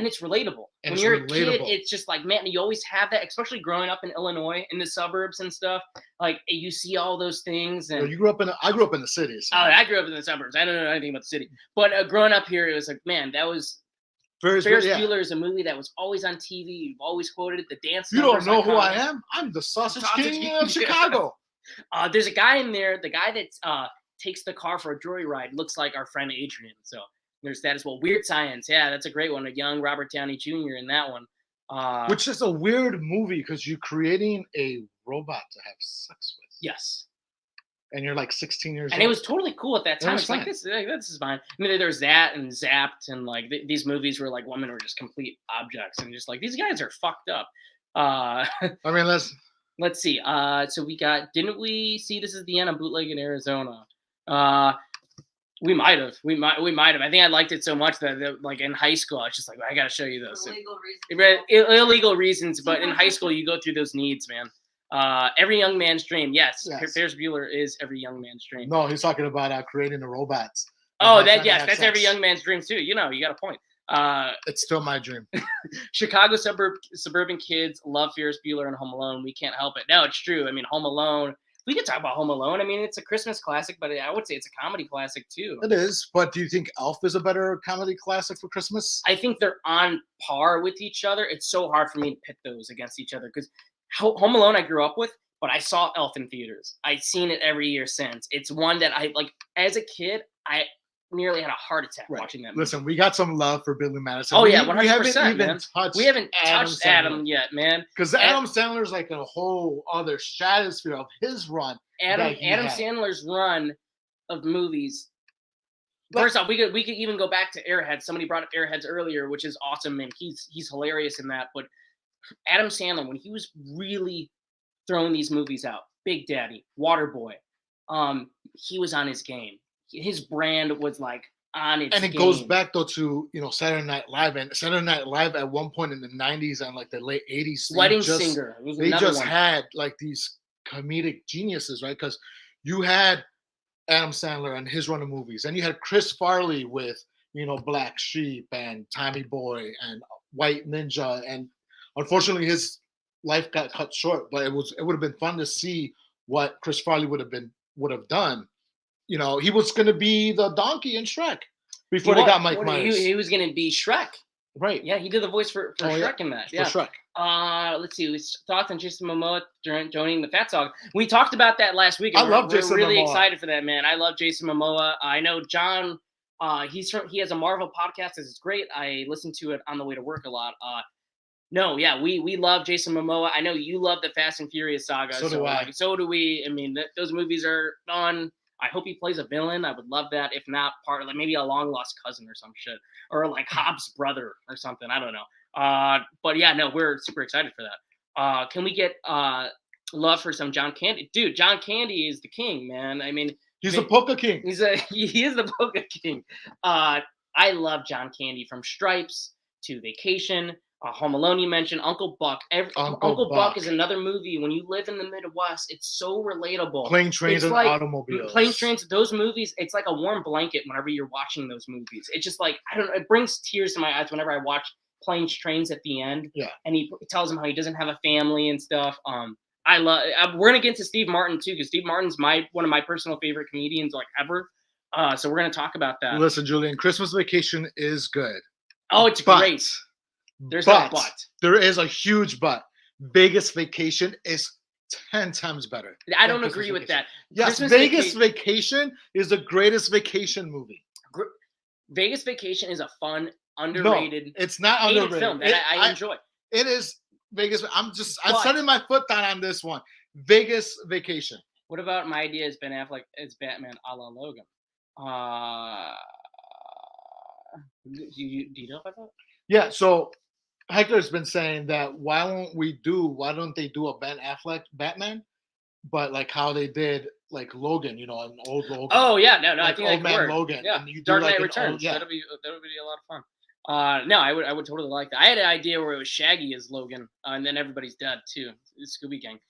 it's relatable. When you're a kid, it's just like, man, you always have that, especially growing up in Illinois, in the suburbs and stuff. Like, you see all those things. And I grew up in the city. So. I grew up in the suburbs. I don't know anything about the city. But growing up here, it was like, man, that was... Ferris Bueller is a movie that was always on TV. You've always quoted it. The dance. You don't know who I am? I'm the Sausage King of Chicago. There's a guy in there. The guy that takes the car for a joyride looks like our friend Adrian. So there's that as well. Weird Science. Yeah, that's a great one. A young Robert Downey Jr. in that one. Which is a weird movie because you're creating a robot to have sex with. Yes. And you're like 16 years old. And it was totally cool at that time. It's like, this is fine. I mean, there's that and Zapped and like these movies where like women were just complete objects and just like, these guys are fucked up. I mean, let's see. So we got, didn't we see This Is the End on Bootleg in Arizona? We might have. I think I liked it so much that like in high school, I was just like, I got to show you this. Illegal reasons. But in high school, you go through those needs, man. Every young man's dream. Yes. Ferris Bueller is every young man's dream. No, he's talking about creating the robots. Oh, that's every young man's dream too. You know, you got a point. It's still my dream. Chicago suburban kids love Ferris Bueller and Home Alone. We can't help it. No, it's true. I mean, Home Alone. We could talk about Home Alone. I mean, it's a Christmas classic, but I would say it's a comedy classic too. It is. But do you think Elf is a better comedy classic for Christmas? I think they're on par with each other. It's so hard for me to pit those against each other because Home Alone I grew up with, but I saw Elf in theaters. I've seen it every year since. It's one that I like as a kid. I nearly had a heart attack watching that movie. Listen, we got some love for Billy Madison. Oh yeah, 100%. We haven't touched Adam yet, man. Because Adam Sandler's like a whole other stratosphere of his run. Adam Sandler's run of movies. First off, we could even go back to Airheads. Somebody brought up Airheads earlier, which is awesome, and he's hilarious in that. But Adam Sandler, when he was really throwing these movies out, Big Daddy, Waterboy, he was on his game. His brand was like on its And it goes back though to Saturday Night Live, and Saturday Night Live at one point in the 90s and like the late 80s, Wedding Singer. They just had like these comedic geniuses, right? Because you had Adam Sandler and his run of movies, and you had Chris Farley with Black Sheep and Tommy Boy and White Ninja, and unfortunately his life got cut short. But it would have been fun to see what Chris Farley would have done. He was going to be the donkey in Shrek before they got Mike Myers. He was going to be Shrek. Right. Yeah, he did the voice for Shrek in that. Yeah. For Shrek. Let's see. Thoughts on Jason Momoa joining the Fat Dog. We talked about that last week. I love Jason Momoa. We're really excited for that, man. I love Jason Momoa. I know John, he has a Marvel podcast. It's great. I listen to it on the way to work a lot. We love Jason Momoa. I know you love the Fast and Furious saga. So do I. So do we. I mean, those movies are fun. I hope he plays a villain. I would love that. If not, like maybe a long lost cousin or some shit, or like Hobbs' brother or something. I don't know. But yeah, no, we're super excited for that. Can we get love for some John Candy? Dude, John Candy is the king, man. I mean, he's the polka king. He is the polka king. I love John Candy, from Stripes to Vacation. Home Alone, you mentioned. Uncle Buck. Uncle Buck is another movie. When you live in the Midwest, it's so relatable. Planes, Trains, and Automobiles. Planes, Trains, those movies, it's like a warm blanket whenever you're watching those movies. It's just like, I don't know, it brings tears to my eyes whenever I watch Planes, Trains at the end. Yeah. And he tells him how he doesn't have a family and stuff. We're going to get to Steve Martin, too, because Steve Martin's one of my personal favorite comedians, like, ever. So we're going to talk about that. Listen, Julian, Christmas Vacation is good. Oh, it's great. There's no but. There is a huge but. Vegas Vacation is 10 times better. I don't agree with that. Yes, Vegas Vacation is the greatest vacation movie. Vegas Vacation is a fun, underrated. No, it's not underrated. Film that I enjoy. It is Vegas. I'm setting my foot down on this one. Vegas Vacation. What about my idea as Ben Affleck as Batman a la Logan? Do you know about that? Yeah, so Hector's been saying that why don't they do a Ben Affleck Batman, but like how they did like Logan, an old Logan. Oh yeah, no, like I think old man work. Logan. Yeah, and you Dark do Knight like Returns. That would be a lot of fun. No, I would totally like that. I had an idea where it was Shaggy as Logan, and then everybody's dead too. It's Scooby Gang.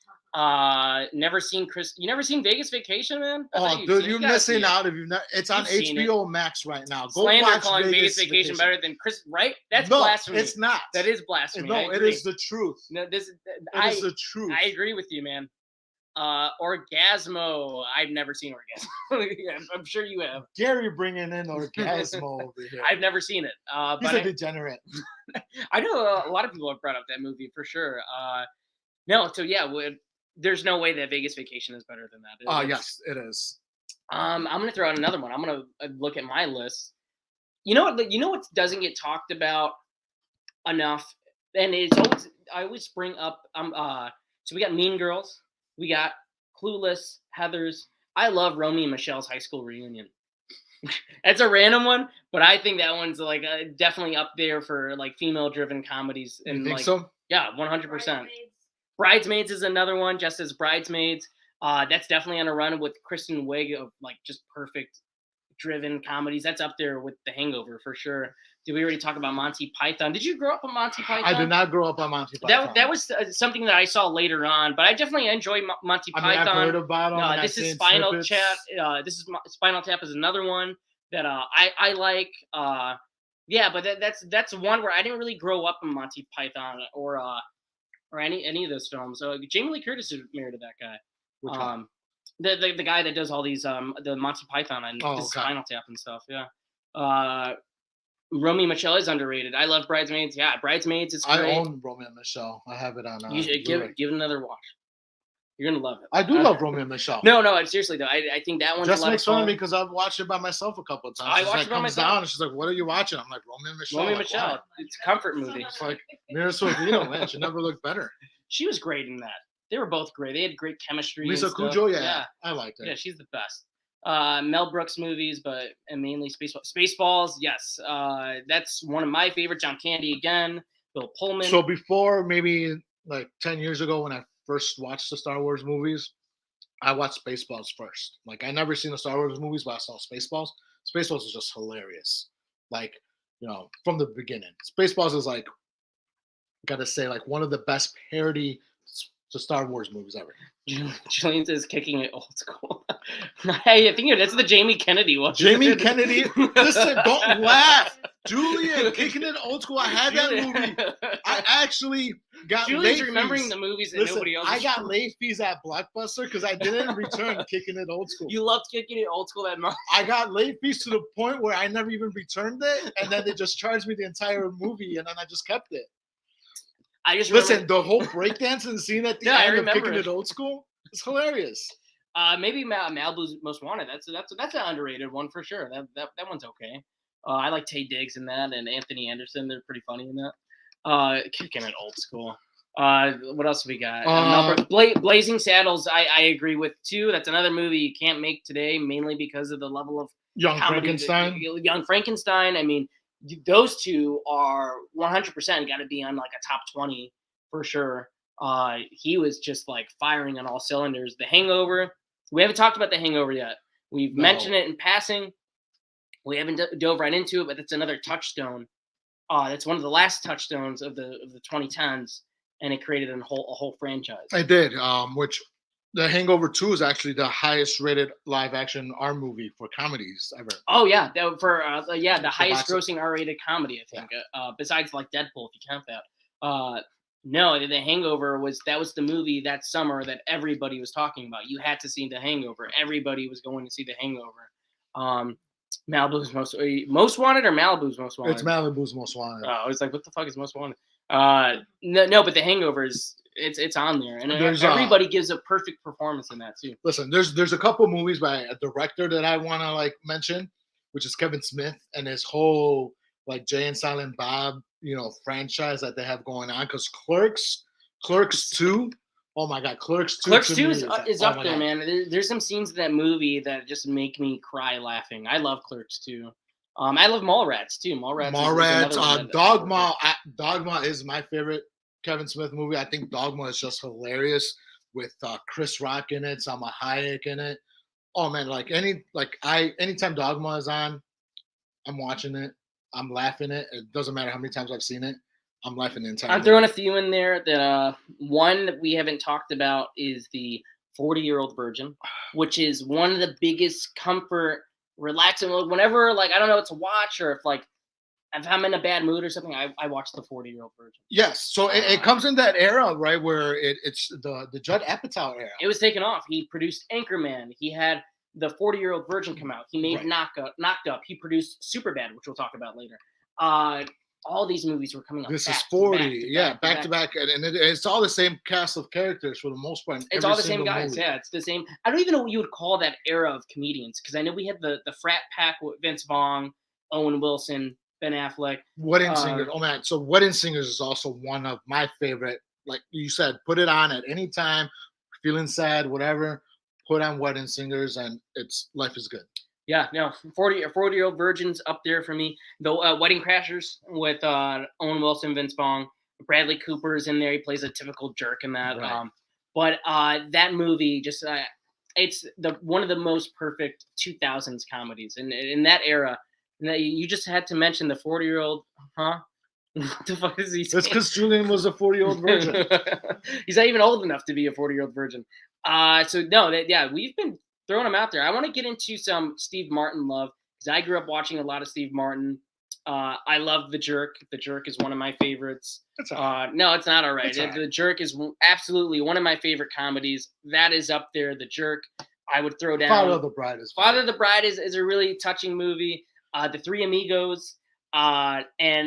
Never seen Chris. You never seen Vegas Vacation, man? Oh, dude, you're missing out if you've not. It's on HBO Max right now. Go Slander watch calling Vegas Vacation better than Chris, right? That's blasphemy. It's not. That is blasphemy. No, it is the truth. No, it is the truth. I agree with you, man. Orgasmo. I've never seen Orgasmo. Yeah, I'm sure you have. Gary bringing in Orgasmo over here. I've never seen it. He's a degenerate. I know a lot of people have brought up that movie for sure. No, so yeah, there's no way that Vegas Vacation is better than that. Oh, yes, it is. I'm gonna throw out another one. I'm gonna look at my list. You know what doesn't get talked about enough, and I always bring up. So we got Mean Girls, we got Clueless, Heathers. I love Romy and Michelle's high school reunion. That's a random one, but I think that one's like definitely up there for like female-driven comedies. And you think like, so? Yeah, 100%. Bridesmaids is another one, just as Bridesmaids. That's definitely on a run with Kristen Wiig of like just perfect driven comedies. That's up there with The Hangover for sure. Did we already talk about Monty Python? Did you grow up on Monty Python? I did not grow up on Monty Python. That was something that I saw later on, but I definitely enjoy Monty Python. I've heard about them. This is Spinal Tap. Spinal Tap is another one that I like. Yeah, but that's one where I didn't really grow up on Monty Python or any of those films. So Jamie Lee Curtis is married to that guy. Which one? The guy that does all these the Monty Python and Spinal Tap and stuff. Yeah. Romy and Michelle is underrated. I love Bridesmaids. Yeah, Bridesmaids is great. I own Romy and Michelle. I have it on. You should give it another watch. You're gonna love it. I do love Romy and Michelle. No, seriously though. I think that one's just a lot makes of fun of me because I've watched it by myself a couple of times. I watched it by myself. Down and she's like, "What are you watching?" I'm like, "Romy and Michelle." Romy and Michelle. Wow. It's a comfort movie. It's like Mira Sorvino, man. She never looked better. She was great in that. They were both great. They had great chemistry. Lisa Kudrow, yeah, I liked her. Yeah, she's the best. Mel Brooks movies, and mainly Spaceballs. Yes, that's one of my favorites. John Candy again. Bill Pullman. So before maybe like 10 years ago when I first watched the Star Wars movies, I watched Spaceballs first. Like I never seen the Star Wars movies, but I saw Spaceballs. Spaceballs is just hilarious. Like, from the beginning. Spaceballs is like, gotta say, like one of the best parody to Star Wars movies ever. Julian is kicking it old school. Hey, I think that's the Jamie Kennedy one. Jamie Kennedy, listen, don't laugh. Julian kicking it old school. I had that movie. I actually got Julian's late remembering fees. the movies that Listen, nobody else. I got late fees at Blockbuster because I didn't return kicking it old school. You loved kicking it old school that much. I got late fees to the point where I never even returned it, and then they just charged me the entire movie, and then I just kept it. I just listen. The whole breakdancing scene at the end of kicking it old school is hilarious. Maybe Malibu's Most Wanted. That's an underrated one for sure. That one's okay. I like Taye Diggs in that and Anthony Anderson. They're pretty funny in that. Kicking it old school. What else we got? Blazing Saddles. I agree with too. That's another movie you can't make today, mainly because of the level of Young comedy. Young Frankenstein. I mean, those two are 100% got to be on like a top 20 for sure. He was just like firing on all cylinders. The Hangover. We haven't talked about The Hangover yet. We've mentioned it in passing. We haven't dove right into it, but that's another touchstone. That's one of the last touchstones of the 2010s, and it created a whole franchise. I did. Which The Hangover 2 is actually the highest rated live action R movie for comedies ever. Oh yeah, the highest grossing R-rated comedy, I think. Yeah. Besides like Deadpool, if you count that. No, The Hangover was the movie that summer that everybody was talking about. You had to see The Hangover. Everybody was going to see The Hangover. Malibu's most wanted or Malibu's most wanted? It's Malibu's Most Wanted. I was like, what the fuck is Most Wanted? No, but The Hangover it's on there, and everybody gives a perfect performance in that too. Listen, there's a couple movies by a director that I want to like mention, which is Kevin Smith and his whole like Jay and Silent Bob, franchise that they have going on. Because Clerks 2. Oh my God, Clerks 2. Clerks 2 is up there, man. There's some scenes in that movie that just make me cry laughing. I love Clerks 2. I love Mallrats too. Mallrats. Dogma. Dogma is my favorite Kevin Smith movie. I think Dogma is just hilarious with Chris Rock in it, Salma Hayek in it. Oh man, anytime Dogma is on, I'm watching it. I'm laughing it. It doesn't matter how many times I've seen it. I'm laughing the entire. I'm throwing a few in there. That one that we haven't talked about is the 40-Year-Old Virgin, which is one of the biggest comfort, relaxing. Whenever I don't know what to watch, or if I'm in a bad mood or something, I watch the 40-Year-Old Virgin. Yes, so it comes in that era, right, where it's the Judd Apatow era. It was taken off. He produced Anchorman. He had the 40-Year-Old Virgin come out. He made Knocked Up. He produced Superbad, which we'll talk about later. All these movies were coming out. This is 40, back to back, and it's all the same cast of characters for the most part. It's all the same guys. Movie. Yeah, it's the same. I don't even know what you would call that era of comedians, because I know we had the frat pack with Vince Vaughn, Owen Wilson, Ben Affleck. Wedding Singers. Oh man, so Wedding Singers is also one of my favorite. Like you said, put it on at any time, feeling sad, whatever. Put on Wedding Singers, and life is good. Yeah, no, 40-Year-Old Virgin's up there for me. The Wedding Crashers with Owen Wilson, Vince Vaughn, Bradley Cooper is in there. He plays a typical jerk in that. Right. But that movie just it's one of the most perfect 2000s comedies, and in that era, you just had to mention the 40-year-old. Huh? What the fuck is he saying? That's because Julian was a 40-year-old virgin. He's not even old enough to be a 40-year-old virgin. We've been throwing them out there. I want to get into some Steve Martin love, because I grew up watching a lot of Steve Martin. I love The Jerk. The Jerk is one of my favorites. No, it's not all right. The Jerk is absolutely one of my favorite comedies. That is up there. The Jerk. I would throw down. Father of the Bride is a really touching movie. The Three Amigos. And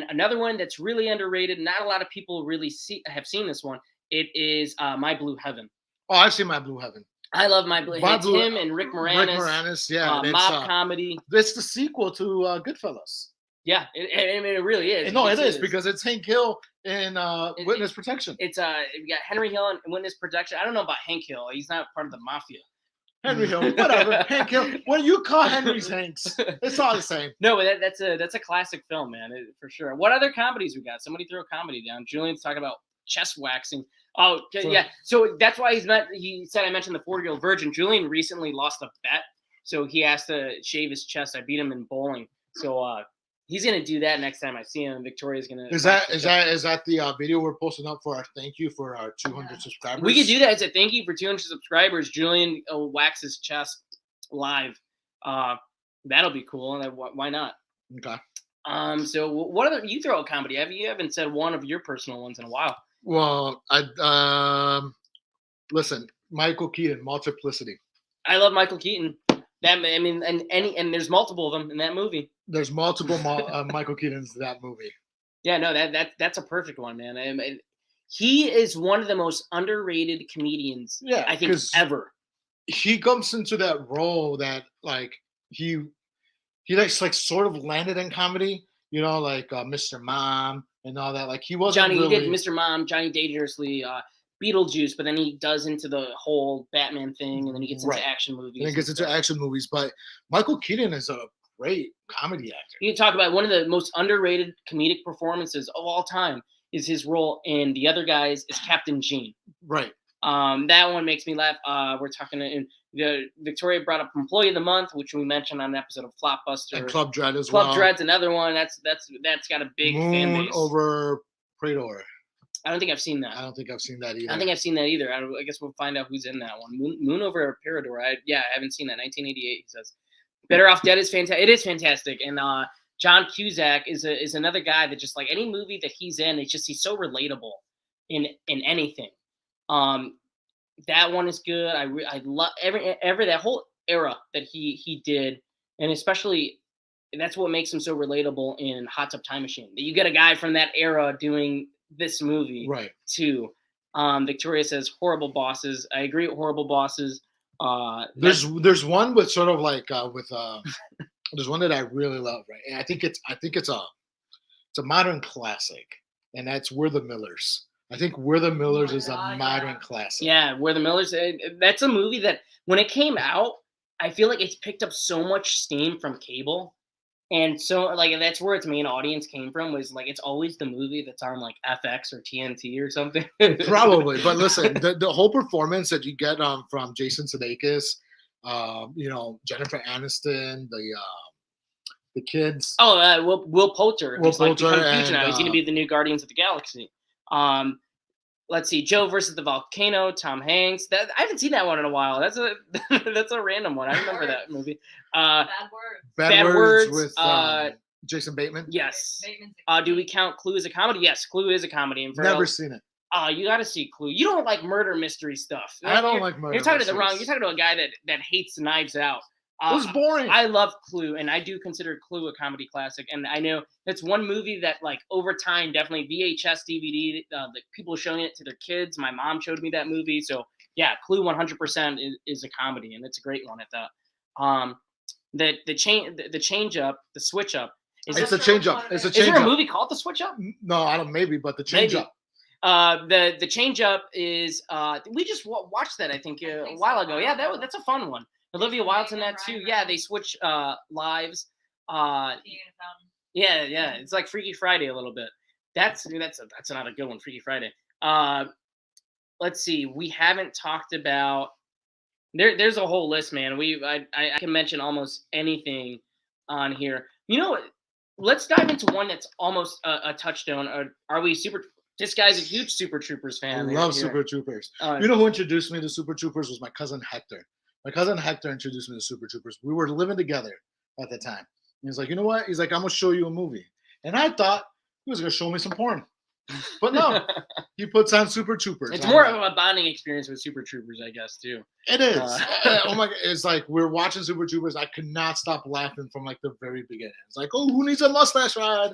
another one that's really underrated. Not a lot of people really have seen this one. It is My Blue Heaven. Oh, I've seen My Blue Heaven. I love My Blue Heaven. It's him and Rick Moranis. Rick Moranis, yeah. Mob comedy. It's the sequel to Goodfellas. Yeah, it really is. No, it is because it's Hank Hill in Witness Protection. It's you got Henry Hill in Witness Protection. I don't know about Hank Hill. He's not part of the mafia. Henry Hill, whatever. Hank Hill. What do you call Henry's Hanks? It's all the same. No, but that's a classic film, man, for sure. What other comedies we got? Somebody throw a comedy down. Julian's talking about chest waxing. Oh, yeah. So that's why he said I mentioned the 40-year-old virgin. Julian recently lost a bet, so he has to shave his chest. I beat him in bowling, so he's gonna do that next time I see him. Victoria's gonna. Is that the video we're posting up for our thank you for our 200 subscribers? We could do that as a thank you for 200 subscribers. Julian will wax his chest live. That'll be cool. Why not? Okay. So what other you throw a comedy? You haven't said one of your personal ones in a while. Well, listen, Michael Keaton, Multiplicity. I love Michael Keaton. And there's multiple of them in that movie. There's multiple Michael Keatons in that movie. Yeah, no, that's a perfect one, man. He is one of the most underrated comedians, I think, ever. He comes into that role that like he like sort of landed in comedy, like Mr. Mom and all that. Like he wasn't He did Mr. Mom, Johnny Dangerously, Beetlejuice, but then he does into the whole Batman thing, and then he gets into action movies. And he gets into action movies, but Michael Keaton is a great comedy actor. You can talk about one of the most underrated comedic performances of all time is his role in The Other Guys is Captain Gene. Right. That one makes me laugh. We're talking Victoria brought up Employee of the Month, which we mentioned on an episode of Flopbuster. And Club Dread as well. Club Dread's another one. That's got a big fan base. Over Pryor. I don't think I've seen that. I don't think I've seen that either. I don't think I've seen that either. I guess we'll find out who's in that one. Moon over Parador. I haven't seen that. 1988. He says. Better Off Dead is fantastic. It is fantastic, and John Cusack is another guy that just like any movie that he's in, he's so relatable in anything. That one is good. I love every that whole era that he did, and especially that's what makes him so relatable in Hot Tub Time Machine. That you get a guy from that era doing this movie, right? Too. Victoria says Horrible Bosses. I agree with Horrible Bosses. There's one with sort of like there's one that I really love, right? And I think it's a modern classic, and that's We're the Millers. I think We're the Millers is a modern classic. Yeah, We're the Millers. That's a movie that when it came out, I feel like it's picked up so much steam from cable. And so, like, that's where its main audience came from, was like, it's always the movie that's on like FX or TNT or something. Probably. But listen, the whole performance that you get from Jason Sudeikis, Jennifer Aniston, the kids. Oh, Will Poulter. Will Poulter. He's going to be the new Guardians of the Galaxy. Let's see, Joe versus the Volcano, Tom Hanks. I haven't seen that one in a while. That's a random one. I remember that movie. Bad Words with Jason Bateman. Yes. Do we count Clue as a comedy? Yes, Clue is a comedy. And never seen it. You got to see Clue. You don't like murder mystery stuff. I don't like murder. You're talking to the wrong. You're talking to a guy that hates Knives Out. It was boring. I love Clue, and I do consider Clue a comedy classic. And I know that's one movie that, like, over time, definitely VHS, DVD, the people showing it to their kids. My mom showed me that movie. So, yeah, Clue 100% is a comedy, and it's a great one at that. The change up, the switch up. It's a change up. Is there a movie called The Switch Up? No, I don't. Maybe, but the change up. The change up is we just watched that I think a while ago. Yeah, that's a fun one. Olivia Wilde's in that too. Yeah, they switch lives. Yeah. It's like Freaky Friday a little bit. That's not a good one. Freaky Friday. Let's see. We haven't talked about. There's a whole list, man. I can mention almost anything on here. Let's dive into one that's almost a touchstone. Are we super? This guy's a huge Super Troopers fan. I love Super Troopers. Who introduced me to Super Troopers was my cousin Hector. My cousin Hector introduced me to Super Troopers. We were living together at the time. He was like, you know what? He's like, I'm going to show you a movie. And I thought he was going to show me some porn. But no, he puts on Super Troopers. It's more of a bonding experience with Super Troopers, I guess, too. It is. Oh my God. It's like we're watching Super Troopers. I could not stop laughing from like the very beginning. It's like, oh, who needs a mustache ride?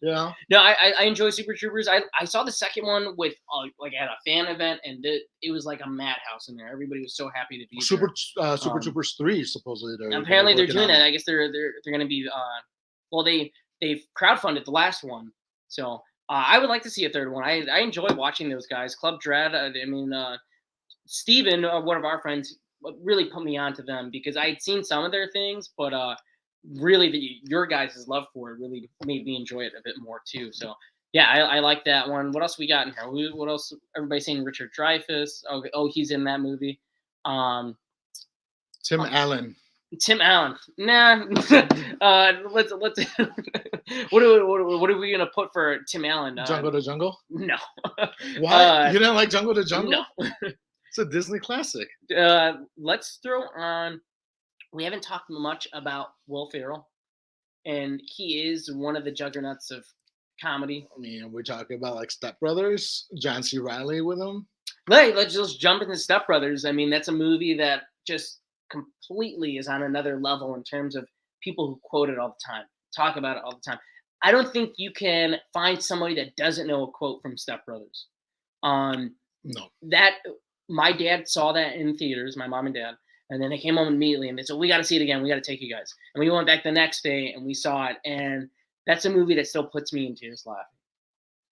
No, I enjoy Super Troopers. I saw the second one with like at a fan event, and it was like a madhouse in there. Everybody was so happy to be there. Super Troopers 3 supposedly. Apparently they're doing that. I guess they're going to be. They've crowdfunded the last one, so. I would like to see a third one. I enjoy watching those guys. Club Dread. Steven, one of our friends, really put me onto them because I had seen some of their things, but really your guys' love for it really made me enjoy it a bit more too. So yeah, I like that one. What else we got in here? What else? Everybody's saying Richard Dreyfuss. Oh, he's in that movie. Tim Allen. Tim Allen. Nah. Let's. what are we gonna put for Tim Allen? Jungle to Jungle. No. Why? You didn't like Jungle to Jungle? No. It's a Disney classic. Let's throw on. We haven't talked much about Will Ferrell, and he is one of the juggernauts of comedy. I mean, we're talking about like Step Brothers, John C. Reilly with him. Let's just jump into Step Brothers. I mean, that's a movie that just completely is on another level in terms of people who quote it all the time, talk about it all the time. I don't think you can find somebody that doesn't know a quote from Step Brothers. No. That my dad saw that in theaters, my mom and dad, and then they came home immediately and they said, "We got to see it again. We got to take you guys." And we went back the next day and we saw it, and that's a movie that still puts me in tears laughing.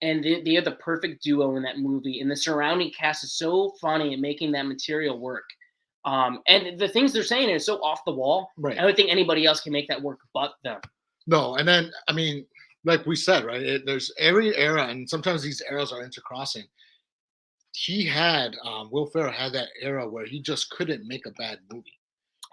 And they are the perfect duo in that movie, and the surrounding cast is so funny at making that material work. And the things they're saying are so off the wall. Right. I don't think anybody else can make that work but them. No, and then I mean, like we said, right? There's every era, and sometimes these eras are intercrossing. He had Will Ferrell had that era where he just couldn't make a bad movie.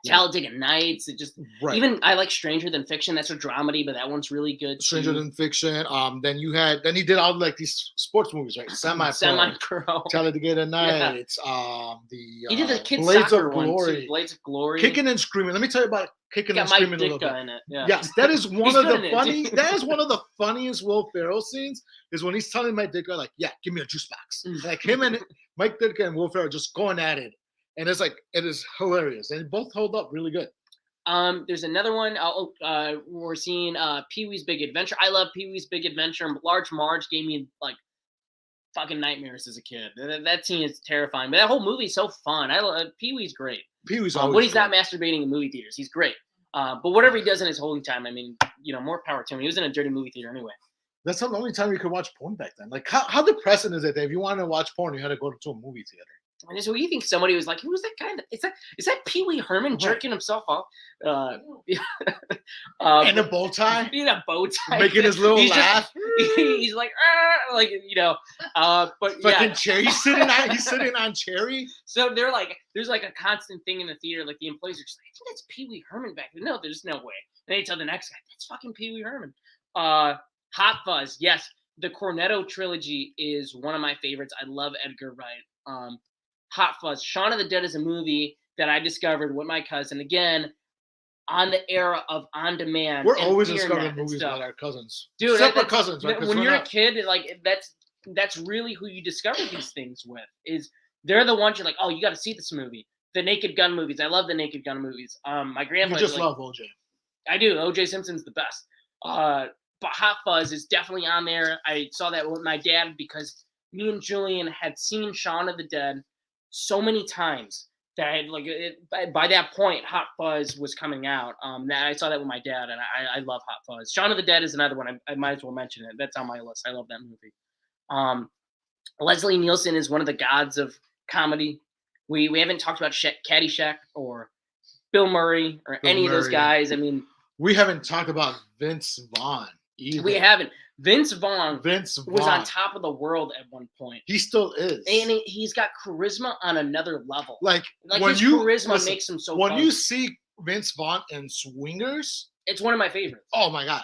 Talladega Nights. It just right. Even I like Stranger Than Fiction. That's a dramedy, but that one's really good. Stranger Than Fiction. Then he did all like these sports movies, right? Semi-Pro. Talladega Nights. Yeah. He did the kids Blades soccer of one Glory. too. Blades of Glory. Kicking and Screaming. Let me tell you about Kicking and Screaming a little bit. In it. Yeah. Yes, that is one of the funny. That is one of the funniest Will Ferrell scenes. Is when he's telling Mike Ditka like, "Yeah, give me a juice box." Like him and Mike Ditka and Will Ferrell just going at it, and it's like it is hilarious. And both hold up really good. There's another one. We're seeing Pee-wee's Big Adventure. I love Pee-wee's Big Adventure. Large Marge gave me like fucking nightmares as a kid. That scene is terrifying, but that whole movie's so fun. I love Pee-wee's great. Pee-wee's always when he's not masturbating in movie theaters, he's great. But whatever he does in his holding time, I mean, more power to him. He was in a dirty movie theater anyway. That's the only time you could watch porn back then. Like how depressing is it that if you wanted to watch porn, you had to go to a movie theater? And so you think somebody was like, who's that guy? Is that Pee Wee Herman jerking himself off? In a bow tie? In a bow tie. Making his little laugh. He's like, but fucking Cherry he's sitting on Cherry. So they're like, there's like a constant thing in the theater. Like the employees are just like, I think that's Pee Wee Herman back there. No, there's no way. And they tell the next guy, that's fucking Pee Wee Herman. Hot Fuzz. Yes. The Cornetto trilogy is one of my favorites. I love Edgar Wright. Hot Fuzz. Shaun of the Dead is a movie that I discovered with my cousin. Again, on the era of on demand. We're always discovering movies with our cousins. Dude, separate cousins, right? When you're a kid, like that's really who you discover these things with. Is they're the ones you're like, oh, you got to see this movie. The Naked Gun movies. I love the Naked Gun movies. My grandma. You just love OJ. I do. OJ Simpson's the best. But Hot Fuzz is definitely on there. I saw that with my dad because me and Julian had seen Shaun of the Dead so many times that by that point Hot Fuzz was coming out. I saw that with my dad, and I love Hot Fuzz. Shaun of the Dead is another one. I might as well mention it. That's on my list. I love that movie. Leslie Nielsen is one of the gods of comedy. We haven't talked about Caddyshack or Bill Murray or any of those guys. I mean, we haven't talked about Vince Vaughn either. We haven't. Vince Vaughn was on top of the world at one point. He still is. And he's got charisma on another level. Like when his charisma makes him so When funny. you see Vince Vaughn in Swingers, it's one of my favorites. Oh my God.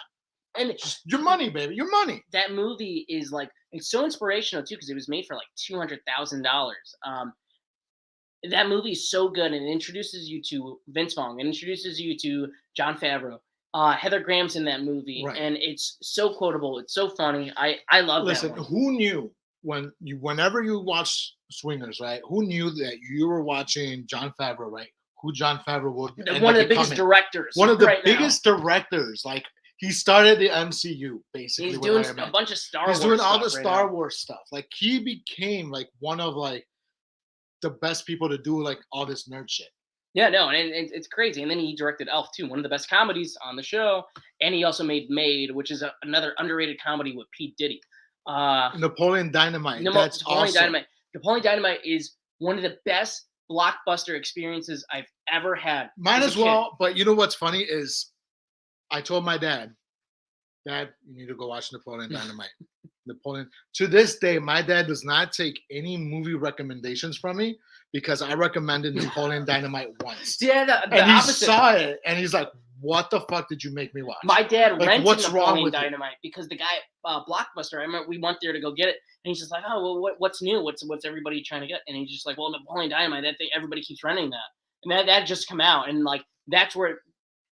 And your money, baby. Your money. That movie is like, it's so inspirational too, because it was made for like $200,000. That movie is so good, and it introduces you to Vince Vaughn. It introduces you to Jon Favreau. Heather Graham's in that movie, right. And it's so quotable. It's so funny. I love that one. Who knew whenever you watch Swingers, right? Who knew that you were watching Jon Favreau, right? Who Jon Favreau would one of the biggest directors. One of the biggest directors. Like he started the MCU basically. He's doing a bunch of Star Wars. He's doing all the Star Wars stuff. Like he became like one of like the best people to do like all this nerd shit. Yeah, no, and it's crazy. And then he directed Elf too, one of the best comedies on the show. And he also made Made, which is another underrated comedy with Pete Diddy. Napoleon Dynamite. Napoleon Dynamite is one of the best blockbuster experiences I've ever had. Mine as well. But you know what's funny is, I told my dad, you need to go watch Napoleon Dynamite. Napoleon. To this day, my dad does not take any movie recommendations from me because I recommended Napoleon Dynamite once. Yeah, the and opposite. He saw it and he's like, "What the fuck did you make me watch?" My dad rented what's Napoleon wrong with Dynamite because the guy Blockbuster. I remember we went there to go get it, and he's just like, "Oh, well, what's new? What's everybody trying to get?" And he's just like, "Well, Napoleon Dynamite. That thing, everybody keeps renting that, and that just come out, and like that's where it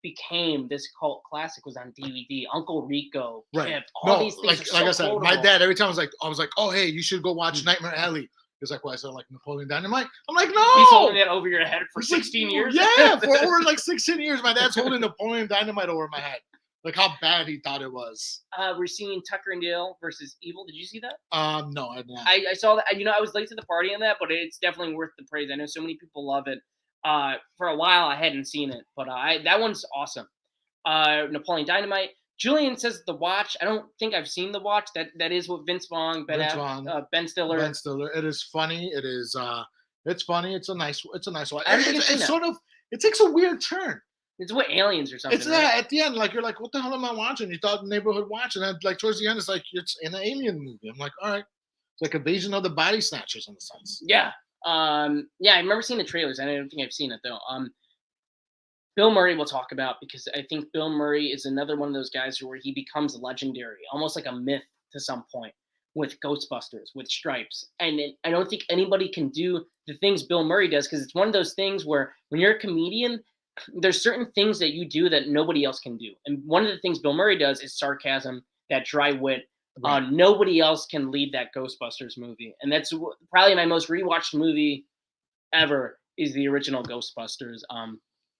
became this cult classic. Was on DVD. Uncle Rico, right? Kip, all these things. Like I said, my dad every time I was like, "Oh, hey, you should go watch Nightmare Alley." He's like, "Why?" I said, "Like Napoleon Dynamite." I'm like, "No." He's holding that over your head for 16 years. Yeah, for over like 16 years, my dad's holding Napoleon Dynamite over my head. Like how bad he thought it was. We're seeing Tucker and Dale versus Evil. Did you see that? No, I did not. I saw that. I was late to the party on that, but it's definitely worth the praise. I know so many people love it. For a while, I hadn't seen it, but that one's awesome. Napoleon Dynamite. Julian says The Watch. I don't think I've seen The Watch. That is what Vince Vaughn, Ben Stiller. Ben Stiller. It is funny. It is. It's funny. It's a nice one. It takes a weird turn. It's what Aliens or something. It's right? At the end, like you're like, what the hell am I watching? You thought Neighborhood Watch, and then like towards the end, it's like it's in an alien movie. I'm like, all right, it's like Invasion of the Body Snatchers in a sense. Yeah. I remember seeing the trailers. I don't think I've seen it though. Bill Murray we'll talk about because I think Bill Murray is another one of those guys where he becomes legendary, almost like a myth to some point with Ghostbusters, with Stripes. And I don't think anybody can do the things Bill Murray does because it's one of those things where when you're a comedian, there's certain things that you do that nobody else can do. And one of the things Bill Murray does is sarcasm, that dry wit. Right. Nobody else can lead that Ghostbusters movie. And that's probably my most rewatched movie ever is the original Ghostbusters.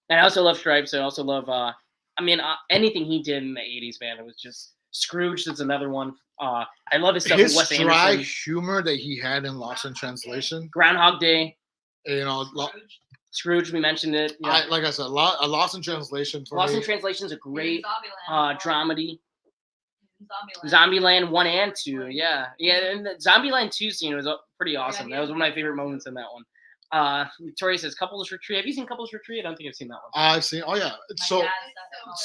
And I also love Stripes. I also love, anything he did in the 80s, man. It was just Scrooge is another one. I love his stuff with Wes Anderson. His dry humor that he had in Lost in Translation. Groundhog Day. Scrooge, we mentioned it. Yeah. Like I said, Lost in Translation. Lost in Translation is a great dramedy. Zombieland 1 and 2. Yeah. And the Zombieland 2 scene was pretty awesome. That was one of my favorite moments in that one. Victoria says Couples Retreat. Have you seen Couples Retreat? I don't think I've seen that one. I've seen. Oh yeah.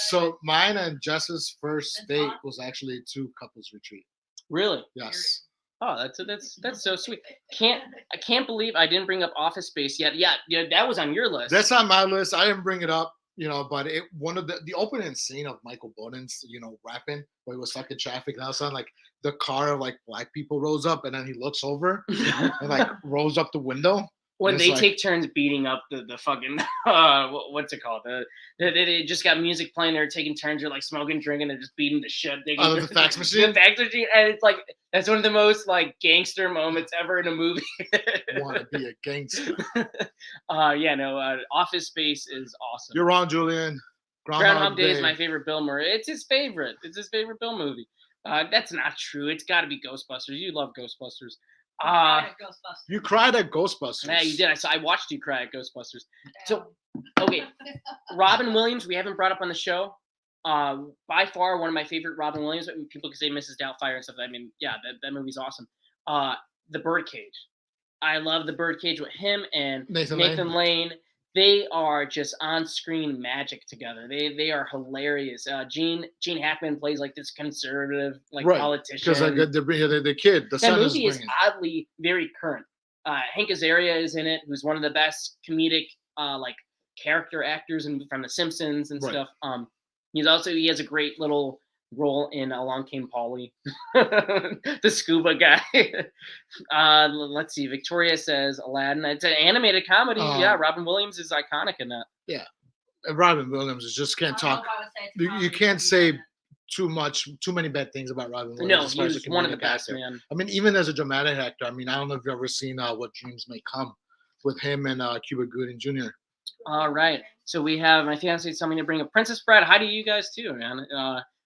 So mine and Jess's first date was actually to Couples Retreat. Really? Yes. Oh, that's so sweet. I can't believe I didn't bring up Office Space yet. Yeah, that was on your list. That's on my list. I didn't bring it up, but one of the opening scene of Michael Boden's, rapping where he was stuck in traffic. And all of a sudden, like the car of like black people rolls up, and then he looks over and like rolls up the window. When they take turns beating up the fucking what's it called? They just got music playing. They're taking turns. They're like smoking, drinking. They're just beating the shit. The fax machine. The fax machine, and it's like that's one of the most like gangster moments ever in a movie. Want to be a gangster? Office Space is awesome. You're wrong, Julian. Groundhog Day is my favorite Bill Murray. It's his favorite. It's his favorite Bill movie. That's not true. It's got to be Ghostbusters. You love Ghostbusters. You cried at Ghostbusters. Yeah, you did. I watched you cry at Ghostbusters. So, okay, Robin Williams, we haven't brought up on the show. By far, one of my favorite Robin Williams. People can say Mrs. Doubtfire and stuff. I mean, yeah, that movie's awesome. The Birdcage. I love The Birdcage with him and Nathan Lane. They are just on-screen magic together. They are hilarious. Gene Hackman plays like this conservative politician. Because the kid, the that movie is oddly very current. Hank Azaria is in it, who's one of the best comedic character actors from The Simpsons and stuff. He has a great little role in Along Came Polly, the scuba guy. Let's see. Victoria says Aladdin. It's an animated comedy. Yeah, Robin Williams is iconic in that. Yeah, Robin Williams just can't talk. You can't say too many bad things about Robin Williams. No, he's one of the best, man. I mean, even as a dramatic actor. I mean, I don't know if you've ever seen What Dreams May Come with him and Cuba Gooding Jr. All right. So we have my fiance telling me to bring a Princess Bride. Hi to you guys too, man.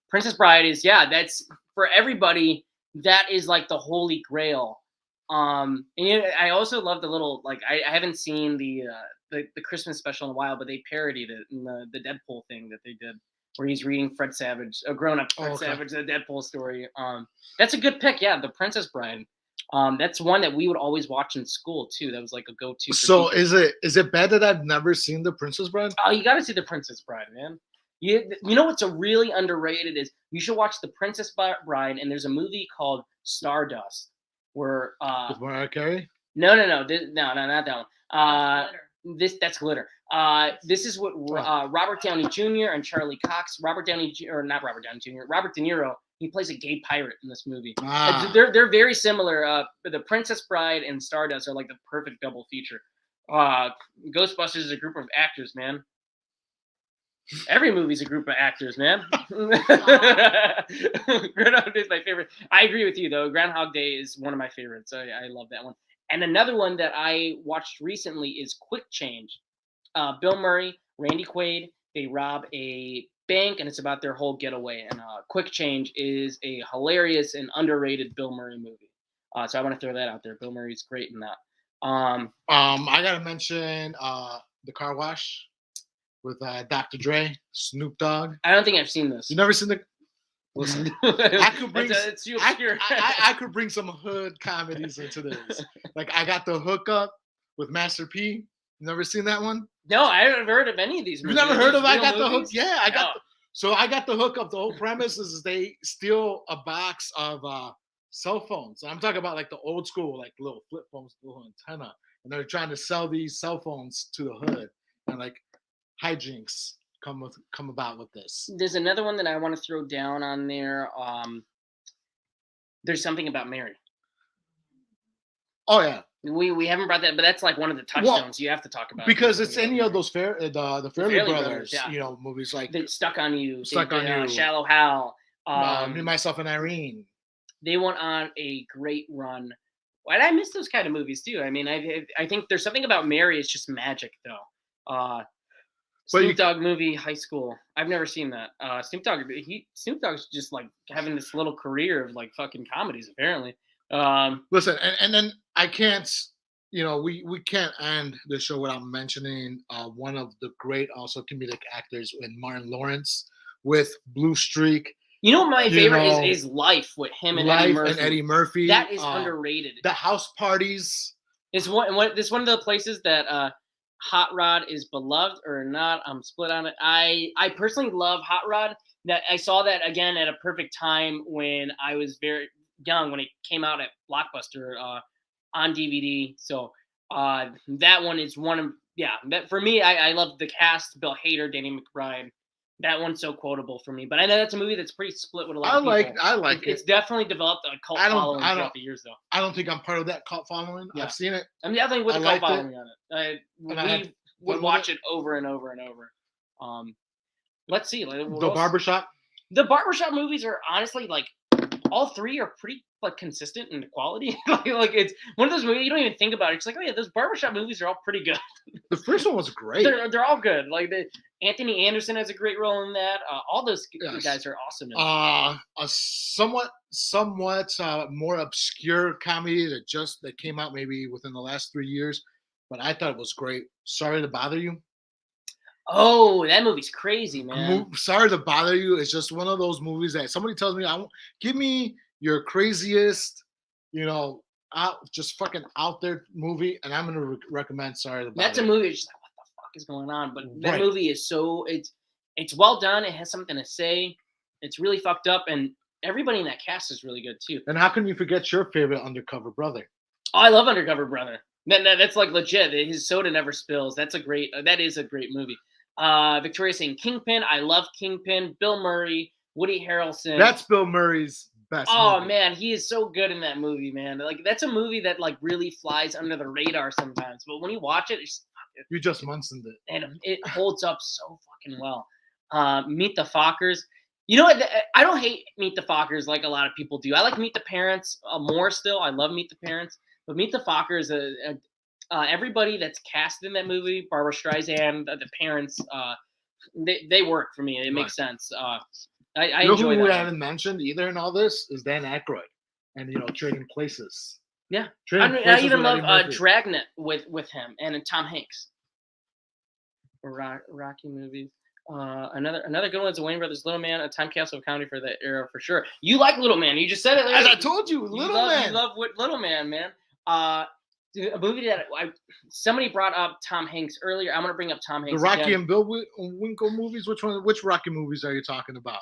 Princess Bride is, that's for everybody. That is like the holy grail. And I also love the little, I haven't seen the Christmas special in a while, but they parodied it in the Deadpool thing that they did, where he's reading Fred Savage, a grown-up Fred Savage, the Deadpool story. That's a good pick. Yeah, the Princess Bride. That's one that we would always watch in school too. That was like a go-to. So is it bad that I've never seen The Princess Bride? Oh, you got to see The Princess Bride, man. You know what's a really underrated is you should watch The Princess Bride, and there's a movie called Stardust where With Mariah Carey? No, not that one. That's Glitter. This is what Robert Downey Jr. and Charlie Cox. Robert De Niro. He plays a gay pirate in this movie. They're very similar. The Princess Bride and Stardust are like the perfect double feature. Ghostbusters is a group of actors, man. Every movie's a group of actors, man. Groundhog Day is my favorite. I agree with you, though. Groundhog Day is one of my favorites. I love that one. And another one that I watched recently is Quick Change. Bill Murray, Randy Quaid, they rob a bank, and it's about their whole getaway. And Quick Change is a hilarious and underrated Bill Murray movie. So I want to throw that out there. Bill Murray's great in that. I gotta mention The Car Wash with Dr. Dre, Snoop Dogg. I don't think I've seen this. You never seen the? Listen, I could bring. It's too obscure. I could bring some hood comedies into this. Like I got The Hookup with Master P. You never seen that one? No, I haven't heard of any of these movies. You never heard of I Got the Hook? Yeah, I got. So I got The Hookup. The whole premise is they steal a box of cell phones. I'm talking about like the old school, like little flip phones, little antenna, and they're trying to sell these cell phones to the hood, and like hijinks come about with this. There's another one that I want to throw down on there. There's Something About Mary. Oh yeah. We haven't brought that, but that's like one of the touchstones you have to talk about. Because it's any of those the Fairley Brothers, movies like Stuck on You, You, Shallow Hal, Me, Myself, and Irene. They went on a great run. Why did I miss those kind of movies too? I mean, I think There's Something About Mary is just magic though. Snoop Dogg movie, High School. I've never seen that. Snoop Dogg's just like having this little career of like fucking comedies apparently. Listen, and then I can't, we can't end the show without mentioning one of the great also comedic actors in Martin Lawrence with Blue Streak. You know what my favorite is Life with him and Eddie Murphy. That is underrated. The House Parties. It's one of the places that Hot Rod is beloved or not. I'm split on it. I personally love Hot Rod. That I saw that again at a perfect time when I was very young when it came out at Blockbuster on DVD. So that one is one of that for me. I love the cast: Bill Hader, Danny McBride. That one's so quotable for me. But I know that's a movie that's pretty split with a lot of people. I like it. It's definitely developed a cult following throughout the years, though. I don't think I'm part of that cult following. Yeah. I've seen it. I'm definitely with a cult following on it. We would watch it over and over and over. Let's see. The Barbershop? The Barbershop movies are honestly like all three are pretty like consistent in the quality. like it's one of those movies you don't even think about it. It's like, oh yeah, those Barbershop movies are all pretty good. The first one was great. They're all good. Like Anthony Anderson has a great role in that. All those guys are awesome. A somewhat more obscure comedy that came out maybe within the last 3 years, but I thought it was great. Sorry to Bother You. Oh, that movie's crazy, man. Sorry to Bother You is just one of those movies that somebody tells me, give me your craziest, just fucking out there movie, and I'm gonna recommend Sorry to Bother You. That's a movie. It's just like, what the fuck is going on? But that movie is it's well done. It has something to say. It's really fucked up, and everybody in that cast is really good too. And how can you forget your favorite Undercover Brother? Oh, I love Undercover Brother. That's like legit. His soda never spills. That is a great movie. Victoria saying Kingpin. I love Kingpin. Bill Murray, Woody Harrelson. That's Bill Murray's best movie. Man, he is so good in that movie, man. Like that's a movie that like really flies under the radar sometimes, but when you watch it, you just mentioned it, and it holds up so fucking well. Meet the Fockers. You know what? I don't hate Meet the Fockers like a lot of people do. I like Meet the Parents more still. I love Meet the Parents, but Meet the Fockers. Everybody that's cast in that movie, Barbara Streisand, the parents, they work for me. It makes sense. I enjoy that. Who we haven't mentioned either in all this is Dan Aykroyd, and Trading Places. Yeah, I even love Dragnet with him and Tom Hanks. Rocky movies. Another good one is the Wayne Brothers Little Man, a time capsule of comedy for that era for sure. You like Little Man? You just said it. As I told you, Little Man. You love Little Man, man. A movie that somebody brought up Tom Hanks earlier. I'm gonna bring up Tom Hanks. The Rocky again. and Bill Winkle movies. Which Rocky movies are you talking about?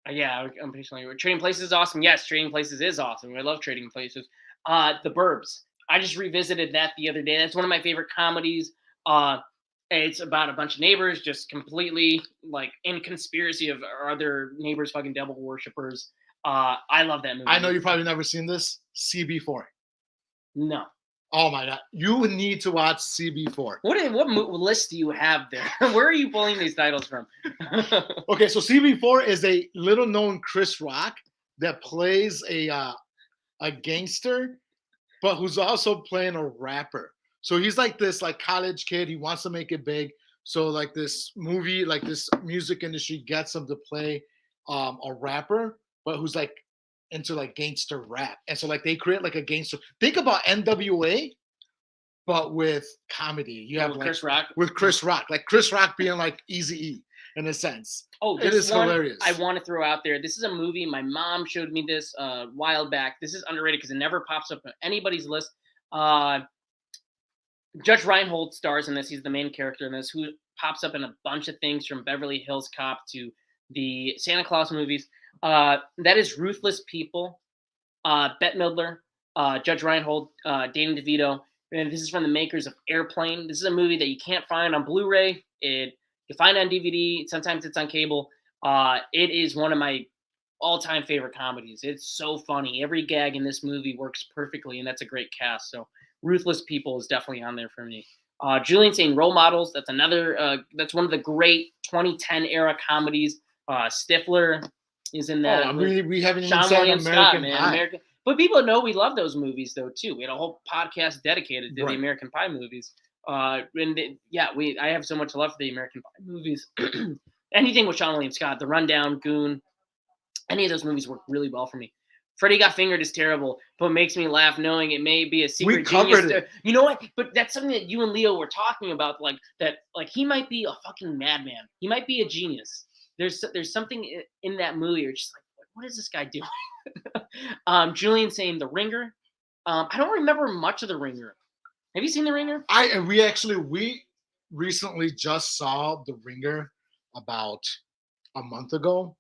Yeah, I'm patiently. Trading Places is awesome. Yes, Trading Places is awesome. I love Trading Places. The Burbs. I just revisited that the other day. That's one of my favorite comedies. It's about a bunch of neighbors just completely like in conspiracy of other neighbors fucking devil worshippers. I love that movie. I know you've probably never seen this. CB4. No. Oh my god, you need to watch CB4. What list do you have there? Where are you pulling these titles from? Okay, so CB4 is a little known Chris Rock that plays a gangster, but who's also playing a rapper. So he's like this like college kid. He wants to make it big. So like this movie, like this music industry gets him to play a rapper, but who's like into like gangster rap. And so like they create like a gangster. Think about NWA, but with comedy. You have like, Chris Rock. With Chris Rock. Like Chris Rock being like Eazy-E in a sense. Oh, it is hilarious. I want to throw out there. This is a movie. My mom showed me this a while back. This is underrated because it never pops up on anybody's list. Judge Reinhold stars in this. He's the main character in this, who pops up in a bunch of things from Beverly Hills Cop to the Santa Claus movies. That is Ruthless People. Bette Midler, Judge Reinhold, Danny DeVito. And this is from the makers of Airplane. This is a movie that you can't find on Blu-ray. You find it on DVD. Sometimes it's on cable. It is one of my all-time favorite comedies. It's so funny. Every gag in this movie works perfectly, and that's a great cast. So Ruthless People is definitely on there for me. Julian saying Role Models. That's another. That's one of the great 2010 era comedies. Stifler is in that. Oh, we haven't even Shaun said William American Scott, Pie. man. But people know we love those movies though too. We had a whole podcast dedicated to the American Pie movies. I have so much love for the American Pie movies. Anything with Shaun William Scott, The Rundown, Goon, any of those movies work really well for me. Freddy Got Fingered is terrible, but makes me laugh knowing it may be a secret we covered genius. it. You know what? But that's something that you and Leo were talking about, like he might be a fucking madman. He might be a genius. There's something in that movie. You're just like, what is this guy doing? Julian saying The Ringer. I don't remember much of The Ringer. Have you seen The Ringer? We recently just saw The Ringer about a month ago.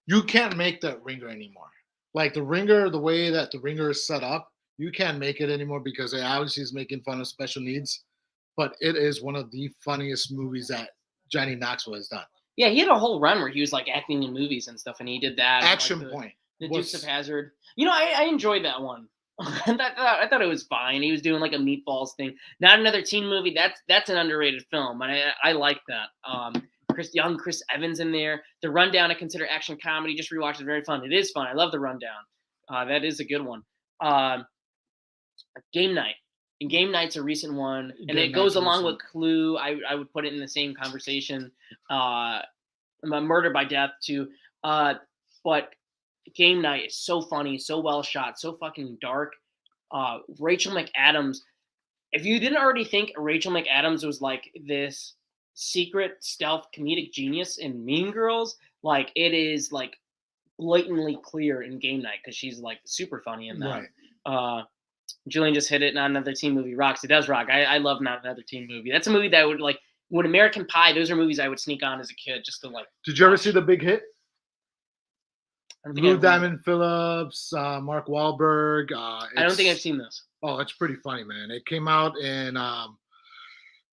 You can't make that Ringer anymore. Like The Ringer, the way that The Ringer is set up, you can't make it anymore because it obviously is making fun of special needs. But it is one of the funniest movies that Johnny Knoxville has done. Yeah, he had a whole run where he was like acting in movies and stuff, and he did that. Action like, Point. The Dukes of Hazzard. You know, I enjoyed that one. I thought it was fine. He was doing like a Meatballs thing. Not another teen movie. That's an underrated film, and I like that. Chris Evans in there. The Rundown I consider action comedy. Just rewatched it. Very fun. It is fun. I love The Rundown. That is a good one. Game Night. And Game Night's a recent one, and it goes along with Clue. I would put it in the same conversation. Murder by Death too. But Game Night is so funny, so well shot, so fucking dark. Rachel McAdams. If you didn't already think Rachel McAdams was like this secret stealth comedic genius in Mean Girls, like it is like blatantly clear in Game Night because she's like super funny in that. Right. Julian just hit it. Not Another Teen Movie rocks. It does rock. I love Not Another Teen Movie. That's a movie that I would like. When American Pie, those are movies I would sneak on as a kid just to like. Did you ever see The Big Hit? Lou Diamond Phillips, Mark Wahlberg. I don't think I've seen this. Oh, it's pretty funny, man. It came out in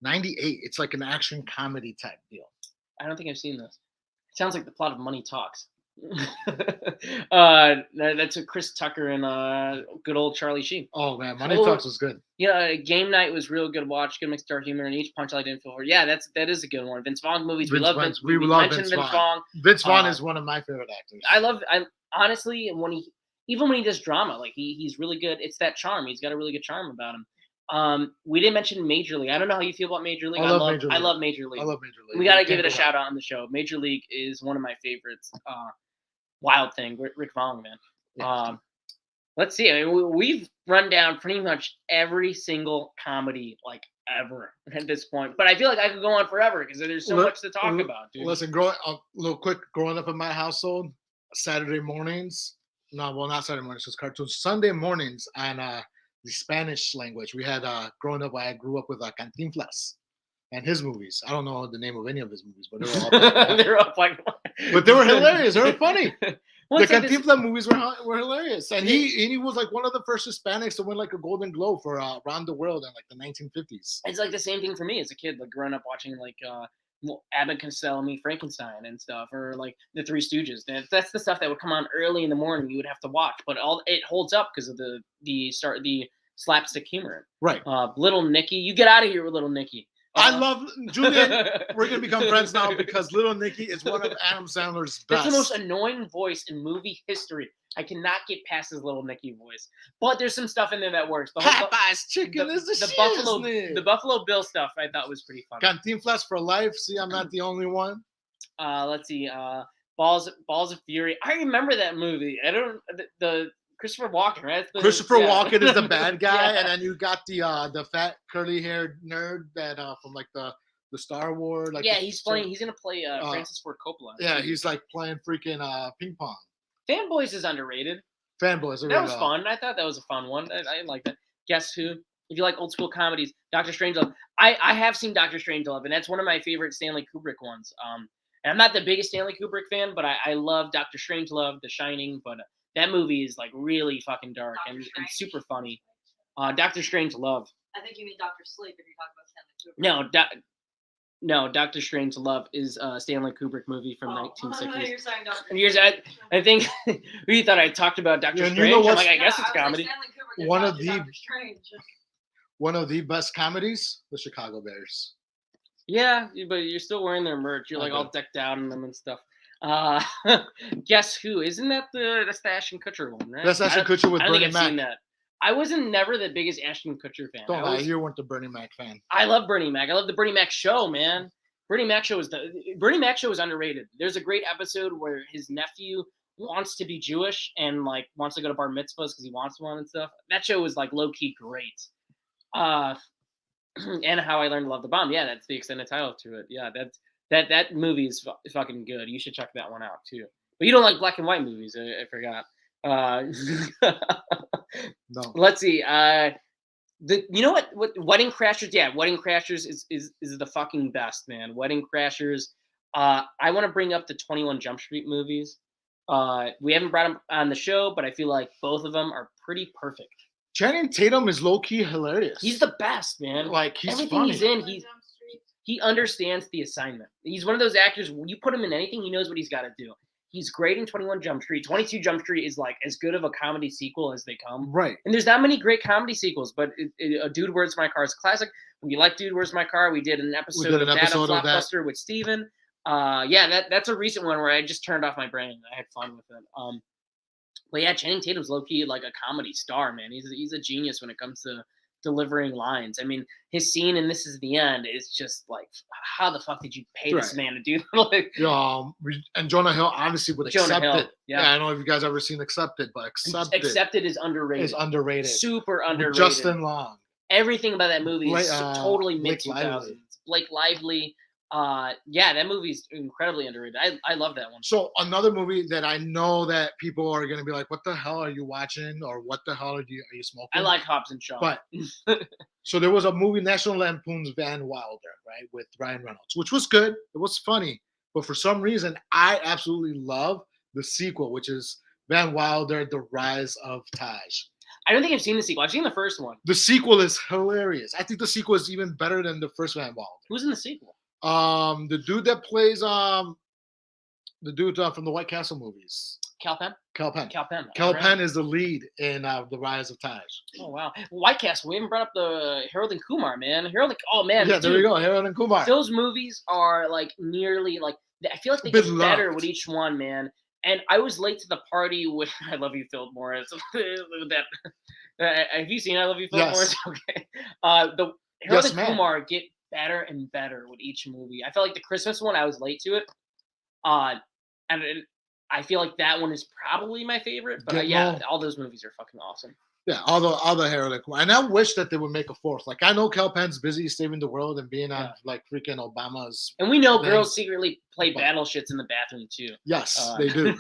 '98. It's like an action comedy type deal. I don't think I've seen this. It sounds like the plot of Money Talks. That's a Chris Tucker and good old Charlie Sheen. Oh man, Money Talks was good. Yeah, Game Night was real good watch. Good mixed dark humor, and each punch I didn't feel for. Yeah, that is a good one. Vince Vaughn movies. We love Vince. We love Vince Vaughn. Vince Vaughn is one of my favorite actors. I honestly, when he does drama, like he's really good. It's that charm. He's got a really good charm about him. We didn't mention Major League. I don't know how you feel about Major League. I love Major League. I love Major League. We got to give it a shout out on the show. Major League is one of my favorites. Wild Thing, Rick Vaughn, man. Yeah. Let's see. I mean, we've run down pretty much every single comedy like ever at this point. But I feel like I could go on forever because there's so much to talk about, dude. Listen, growing up in my household, Saturday mornings. No, well, not Saturday mornings, just cartoons. Sunday mornings on the Spanish language. We had growing up. I grew up with Cantinflas and his movies. I don't know the name of any of his movies, but they were all they were all like, but they were hilarious. They were funny. Well, the Cantinflas movies were hilarious, and he was like one of the first Hispanics to win like a Golden Globe for Around the World in like the 1950s. It's like the same thing for me as a kid, like growing up watching like Abbott and Costello Meet Frankenstein and stuff, or like the Three Stooges. That's the stuff that would come on early in the morning. You would have to watch, but it holds up because of the slapstick humor. Right. Little Nicky, you get out of here with Little Nicky. I love Julian. We're gonna become friends now because Little Nicky is one of Adam Sandler's best. That's the most annoying voice in movie history. I cannot get past his Little Nicky voice, but there's some stuff in there that works. Popeye's chicken is the Buffalo Bill stuff I thought was pretty funny. Cantinflas for life. See, I'm not the only one. Let's see. Balls of Fury. I remember that movie. I don't the Christopher Walken, right? Christopher Walken is the bad guy, and then you got the fat curly haired nerd that from like the Star Wars. Like he's playing. He's gonna play Francis Ford Coppola. Yeah, he's like playing freaking ping pong. Fanboys is underrated. Fanboys. That was fun. I thought that was a fun one. I like that. Guess Who? If you like old school comedies, Dr. Strangelove. I have seen Dr. Strangelove, and that's one of my favorite Stanley Kubrick ones. And I'm not the biggest Stanley Kubrick fan, but I love Dr. Strangelove, The Shining. But that movie is like really fucking dark and super funny. Dr. Strangelove. I think you mean Dr. Sleep if you're talking about Stanley Kubrick. No, Dr. Strangelove is a Stanley Kubrick movie from 1960s. You're saying Dr. Years, I think we thought I talked about Dr. Strange. You know I'm like, I guess it's comedy. Like, One of the best comedies, The Chicago Bears. Yeah, but you're still wearing their merch. You're like all decked out in them and stuff. Guess Who? Isn't that that's the Ashton Kutcher one, right? That's Ashton Kutcher with Bernie Mac. I think I've seen that. I wasn't never the biggest Ashton Kutcher fan. Don't lie, you weren't the Bernie Mac fan. I love Bernie Mac. I love the Bernie Mac show, man. Bernie Mac show is underrated. There's a great episode where his nephew wants to be Jewish and like wants to go to bar mitzvahs because he wants one and stuff. That show was like low key great. And How I Learned to Love the Bomb. Yeah, that's the extended title to it. Yeah, that movie is fucking good. You should check that one out too. But you don't like black and white movies. I forgot. No. Let's see. You know what? Wedding Crashers? Yeah, Wedding Crashers is the fucking best, man. Wedding Crashers. I want to bring up the 21 Jump Street movies. We haven't brought them on the show, but I feel like both of them are pretty perfect. Channing Tatum is low key hilarious. He's the best, man. Like he's everything funny. He's in. He understands the assignment. He's one of those actors. When you put him in anything, he knows what he's got to do. He's great in 21 Jump Street. 22 Jump Street is like as good of a comedy sequel as they come. Right. And there's not many great comedy sequels, but A Dude, Where's My Car is a classic. When you like Dude, Where's My Car, we did an episode of Flopbuster with Steven. That's a recent one where I just turned off my brain. I had fun with it. But yeah, Channing Tatum's low-key like a comedy star, man. He's a genius when it comes to delivering lines. I mean, his scene in This Is the End is just like, how the fuck did you pay this man to do that? Like, and Jonah Hill obviously would accept it. Yeah, I don't know if you guys ever seen Accepted, but Accepted is underrated. Super underrated. With Justin Long. Everything about that movie is totally mid-2000s. Blake Lively. That movie's incredibly underrated. I love that one. So another movie that I know that people are going to be like, what the hell are you watching? Or what the hell are you smoking? I like Hobbs and Shaw. But so there was a movie, National Lampoon's Van Wilder, right? With Ryan Reynolds, which was good. It was funny. But for some reason, I absolutely love the sequel, which is Van Wilder, The Rise of Taj. I don't think I've seen the sequel. I've seen the first one. The sequel is hilarious. I think the sequel is even better than the first Van Wilder. Who's in the sequel? The dude that plays the dude from the White Castle movies. Kal Penn. Kal Penn is the lead in The Rise of Taj. Oh wow, White Castle. We haven't brought up the Harold and Kumar, man. Yeah, there you go, Harold and Kumar. Those movies are like nearly like I feel like they get better with each one, man. And I was late to the party with I Love You, Philip Morris. Have you seen I Love You, Philip Morris? Okay. The Harold and Kumar get better and better with each movie. I felt like the Christmas one, I was late to it. And I feel like that one is probably my favorite. But all those movies are fucking awesome. Yeah, all the Harley Quinn. And I wish that they would make a fourth. Like, I know Kel Penn's busy saving the world and being on like freaking Obama's. And we know thing. girls secretly play battle shits in the bathroom too. Yes, they do.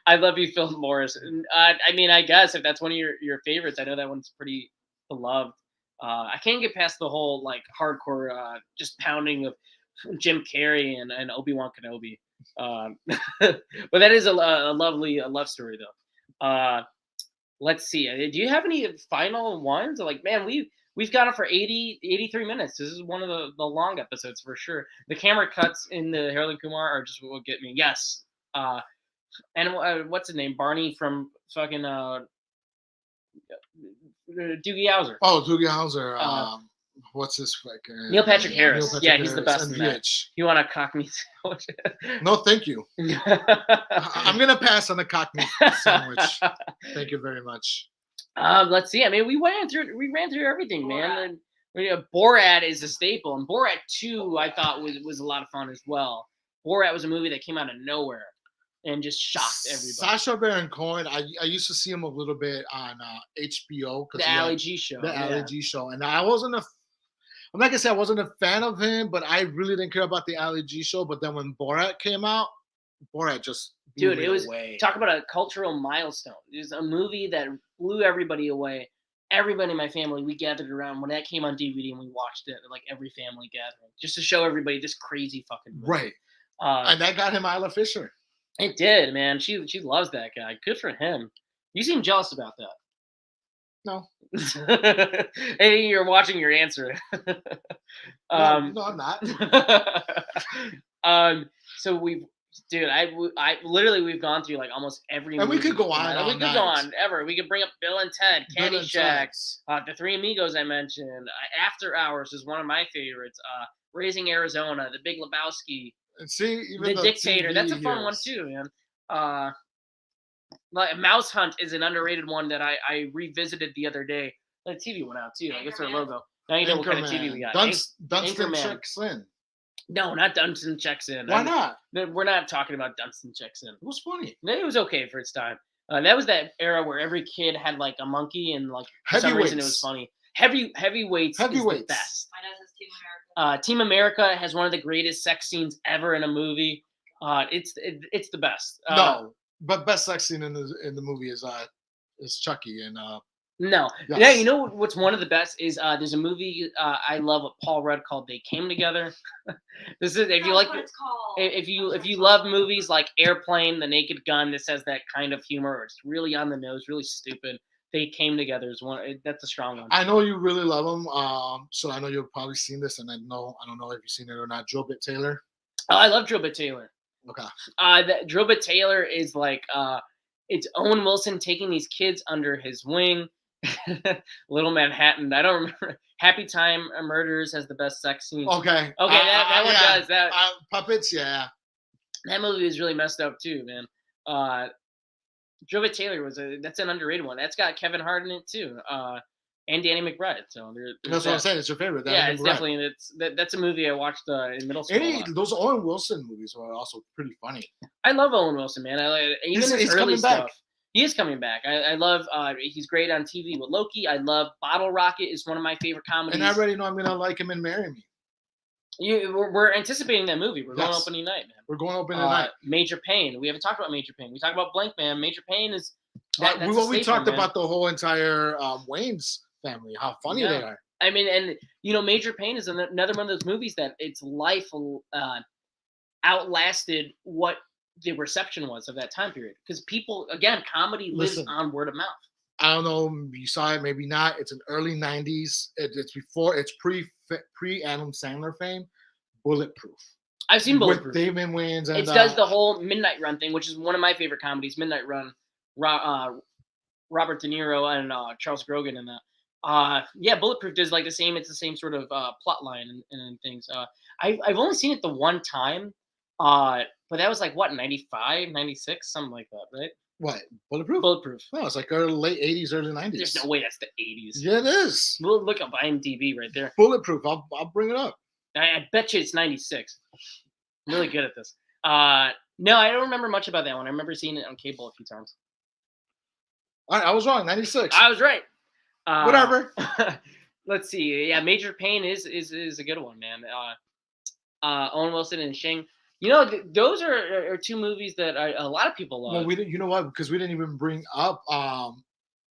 I love you, Phil Morris. I mean, I guess if that's one of your favorites, I know that one's pretty beloved. I can't get past the whole like hardcore just pounding of Jim Carrey and Obi-Wan Kenobi. But that is a lovely love story though. Let's see. Do you have any final ones? Like, man, we've got it for 83 minutes. This is one of the long episodes for sure. The camera cuts in the Harold and Kumar are just what get me. Yes. And what's his name? Barney from fucking Doogie Howser. Oh, Doogie Howser. What's his fucking Neil Patrick Harris? Neil Patrick yeah, he's Harris the best in that. You want a cock meat sandwich? No, thank you. I'm gonna pass on the cock meat sandwich. Thank you very much. Let's see. I mean, we ran through everything, man. And, Borat is a staple, and Borat 2 I thought was a lot of fun as well. Borat was a movie that came out of nowhere and just shocked everybody. Sacha Baron Cohen, I used to see him a little bit on HBO. The Ali G show. The Ali G show. And I'm not gonna say I wasn't a fan of him, but I really didn't care about the Ali G show. But then when Borat came out, Borat just blew it was away. Talk about a cultural milestone. It was a movie that blew everybody away. Everybody in my family, we gathered around when that came on DVD and we watched it, like every family gathering, just to show everybody this crazy fucking movie. Right. And that got him Isla Fisher. It did, man. She loves that guy. Good for him. You seem jealous about that. No. Hey, you're watching your answer. No, I'm not. So we've literally we've gone through like almost every movie. And we could go on. We could go on ever. We could bring up Bill and Ted, Caddyshack, The Three Amigos I mentioned. After Hours is one of my favorites. Raising Arizona, The Big Lebowski. And see, even The Dictator. That's a fun one too, man. Like Mouse Hunt is an underrated one that I revisited the other day. The TV went out too. I guess our logo. Now you know what kind of TV we got. Dunstan checks in. No, not Dunstan checks in. Why not? We're not talking about Dunstan checks in. It was funny. It was okay for its time. That was that era where every kid had like a monkey and like for some reason it was funny. Heavyweights is the best. Mine has Team America. Team America has one of the greatest sex scenes ever in a movie. It's the best. No, but best sex scene in the movie is Chucky and no. Yes. Yeah, you know what's one of the best is there's a movie I love with Paul Rudd called They Came Together. This is if you like if you love movies like Airplane, The Naked Gun, this has that kind of humor. It's really on the nose, really stupid. They Came Together is one. That's a strong one. I know you really love them, so I know you've probably seen this, and I don't know if you've seen it or not. Drill Bit Taylor. Oh, I love Drill Bit Taylor. Okay. Drill Bit Taylor is like it's Owen Wilson taking these kids under his wing. Little Manhattan. I don't remember. Happy Time Murders has the best sex scene. Okay. That one does that. Puppets, yeah. That movie is really messed up too, man. Drill Bit Taylor that's an underrated one. That's got Kevin Hart in it too, and Danny McBride. So that's what I'm saying. It's your favorite. Yeah, it's definitely that's a movie I watched in middle school. Those Owen Wilson movies are also pretty funny. I love Owen Wilson, man. Even his early stuff. Back. He is coming back. I love. He's great on TV with Loki. I love Bottle Rocket is one of my favorite comedies. And I already know I'm gonna like him and marry me. We're anticipating that movie. We're going opening night, man. We're going opening night. Major Pain. We haven't talked about Major Pain. We talked about Blank Man. Major Pain is. We talked about the whole entire Wayans family. How funny they are. I mean, and Major Pain is another one of those movies that its life outlasted what the reception was of that time period. Because people, again, comedy lives on word of mouth. I don't know. You saw it, maybe not. It's an early '90s. It's pre Adam Sandler fame. Bulletproof. I've seen Bulletproof. With Damon Wayans. It does the whole Midnight Run thing, which is one of my favorite comedies. Midnight Run. Robert De Niro and Charles Grogan in that. Yeah, Bulletproof does like the same. It's the same sort of plot line and things. I've only seen it the one time. But that was like what, 95, 96, something like that, right? What? Bulletproof? Bulletproof. No, it's like late 80s, early 90s. There's no way that's the 80s. Yeah, it is. We'll look up IMDb right there. Bulletproof. I'll bring it up. I bet you it's 96. I'm really good at this. No, I don't remember much about that one. I remember seeing it on cable a few times. All right, I was wrong. 96. I was right. Whatever. Let's see. Yeah, Major Pain is a good one, man. Owen Wilson and Shing. You know, those are two movies that a lot of people love. Well, we didn't. You know what? Because we didn't even bring up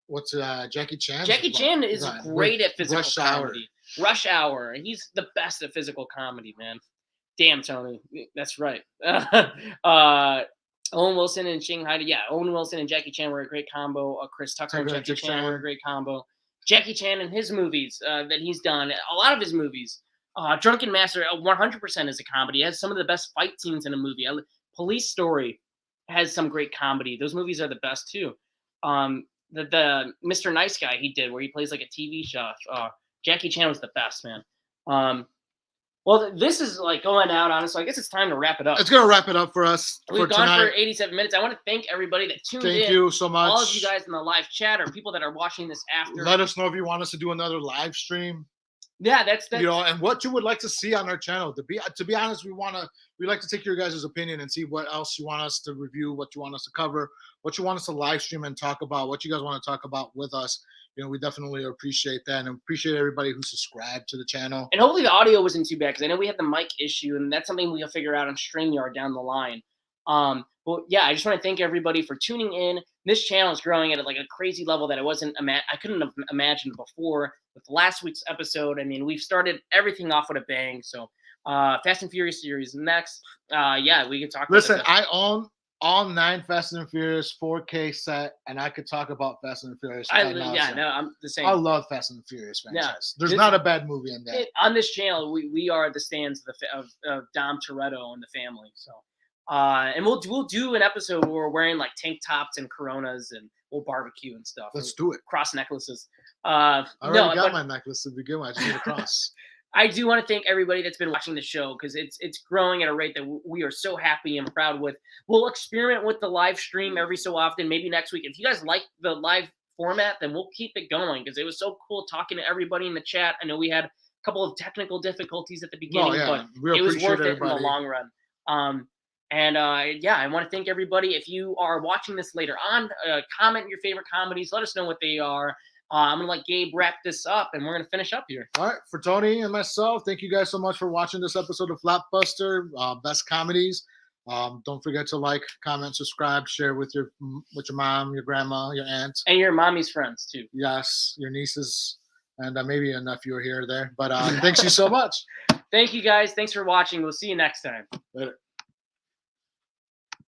what's Jackie Chan. Jackie Chan is great at physical comedy. Rush Hour. He's the best at physical comedy, man. Damn, Tony. That's right. Owen Wilson and Shanghai. Yeah, Owen Wilson and Jackie Chan were a great combo. Chris Tucker and Jackie Chan were a great combo. Jackie Chan and his movies that he's done, a lot of his movies. Drunken Master, 100% is a comedy. It has some of the best fight scenes in a movie. Police Story has some great comedy. Those movies are the best too. The Mr. Nice Guy he did, where he plays like a TV chef. Jackie Chan was the best, man. Well, this is like going out on us, so I guess it's time to wrap it up. It's going to wrap it up for us. We've gone for 87 minutes. I want to thank everybody that tuned in. Thank you so much. All of you guys in the live chat or people that are watching this after. Let us know if you want us to do another live stream. Yeah, that's you know, and what you would like to see on our channel. To be honest, we like to take your guys' opinion and see what else you want us to review, what you want us to cover, what you want us to live stream and talk about, what you guys want to talk about with us. You know, we definitely appreciate that and appreciate everybody who subscribed to the channel. And hopefully the audio wasn't too bad because I know we had the mic issue, and that's something we'll figure out on StreamYard down the line. But yeah, I just want to thank everybody for tuning in. This channel is growing at like a crazy level that I couldn't have imagined before. With last week's episode, I mean, we've started everything off with a bang. So, Fast and Furious series next. Yeah, we could talk. Listen, I own all 9 Fast and Furious 4K set, and I could talk about Fast and Furious. I'm the same. I love Fast and Furious franchise. Yeah, there's not a bad movie in that. On this channel, we are the stands of Dom Toretto and the family. So. And we'll do an episode where we're wearing like tank tops and Coronas and we'll barbecue and stuff. Let's do it. Cross necklaces. I already got my necklace to begin with. I just need a cross. I do want to thank everybody that's been watching the show because it's growing at a rate that we are so happy and proud with. We'll experiment with the live stream every so often. Maybe next week. If you guys like the live format, then we'll keep it going because it was so cool talking to everybody in the chat. I know we had a couple of technical difficulties at the beginning, but it was worth it in the long run. Yeah, I want to thank everybody. If you are watching this later on, comment your favorite comedies. Let us know what they are. I'm going to let Gabe wrap this up, and we're going to finish up here. All right. For Tony and myself, thank you guys so much for watching this episode of Flopbuster, Best Comedies. Don't forget to like, comment, subscribe, share with your mom, your grandma, your aunt. And your mommy's friends, too. Yes, your nieces, and maybe a nephew here or there. But thanks you so much. Thank you, guys. Thanks for watching. We'll see you next time. Later.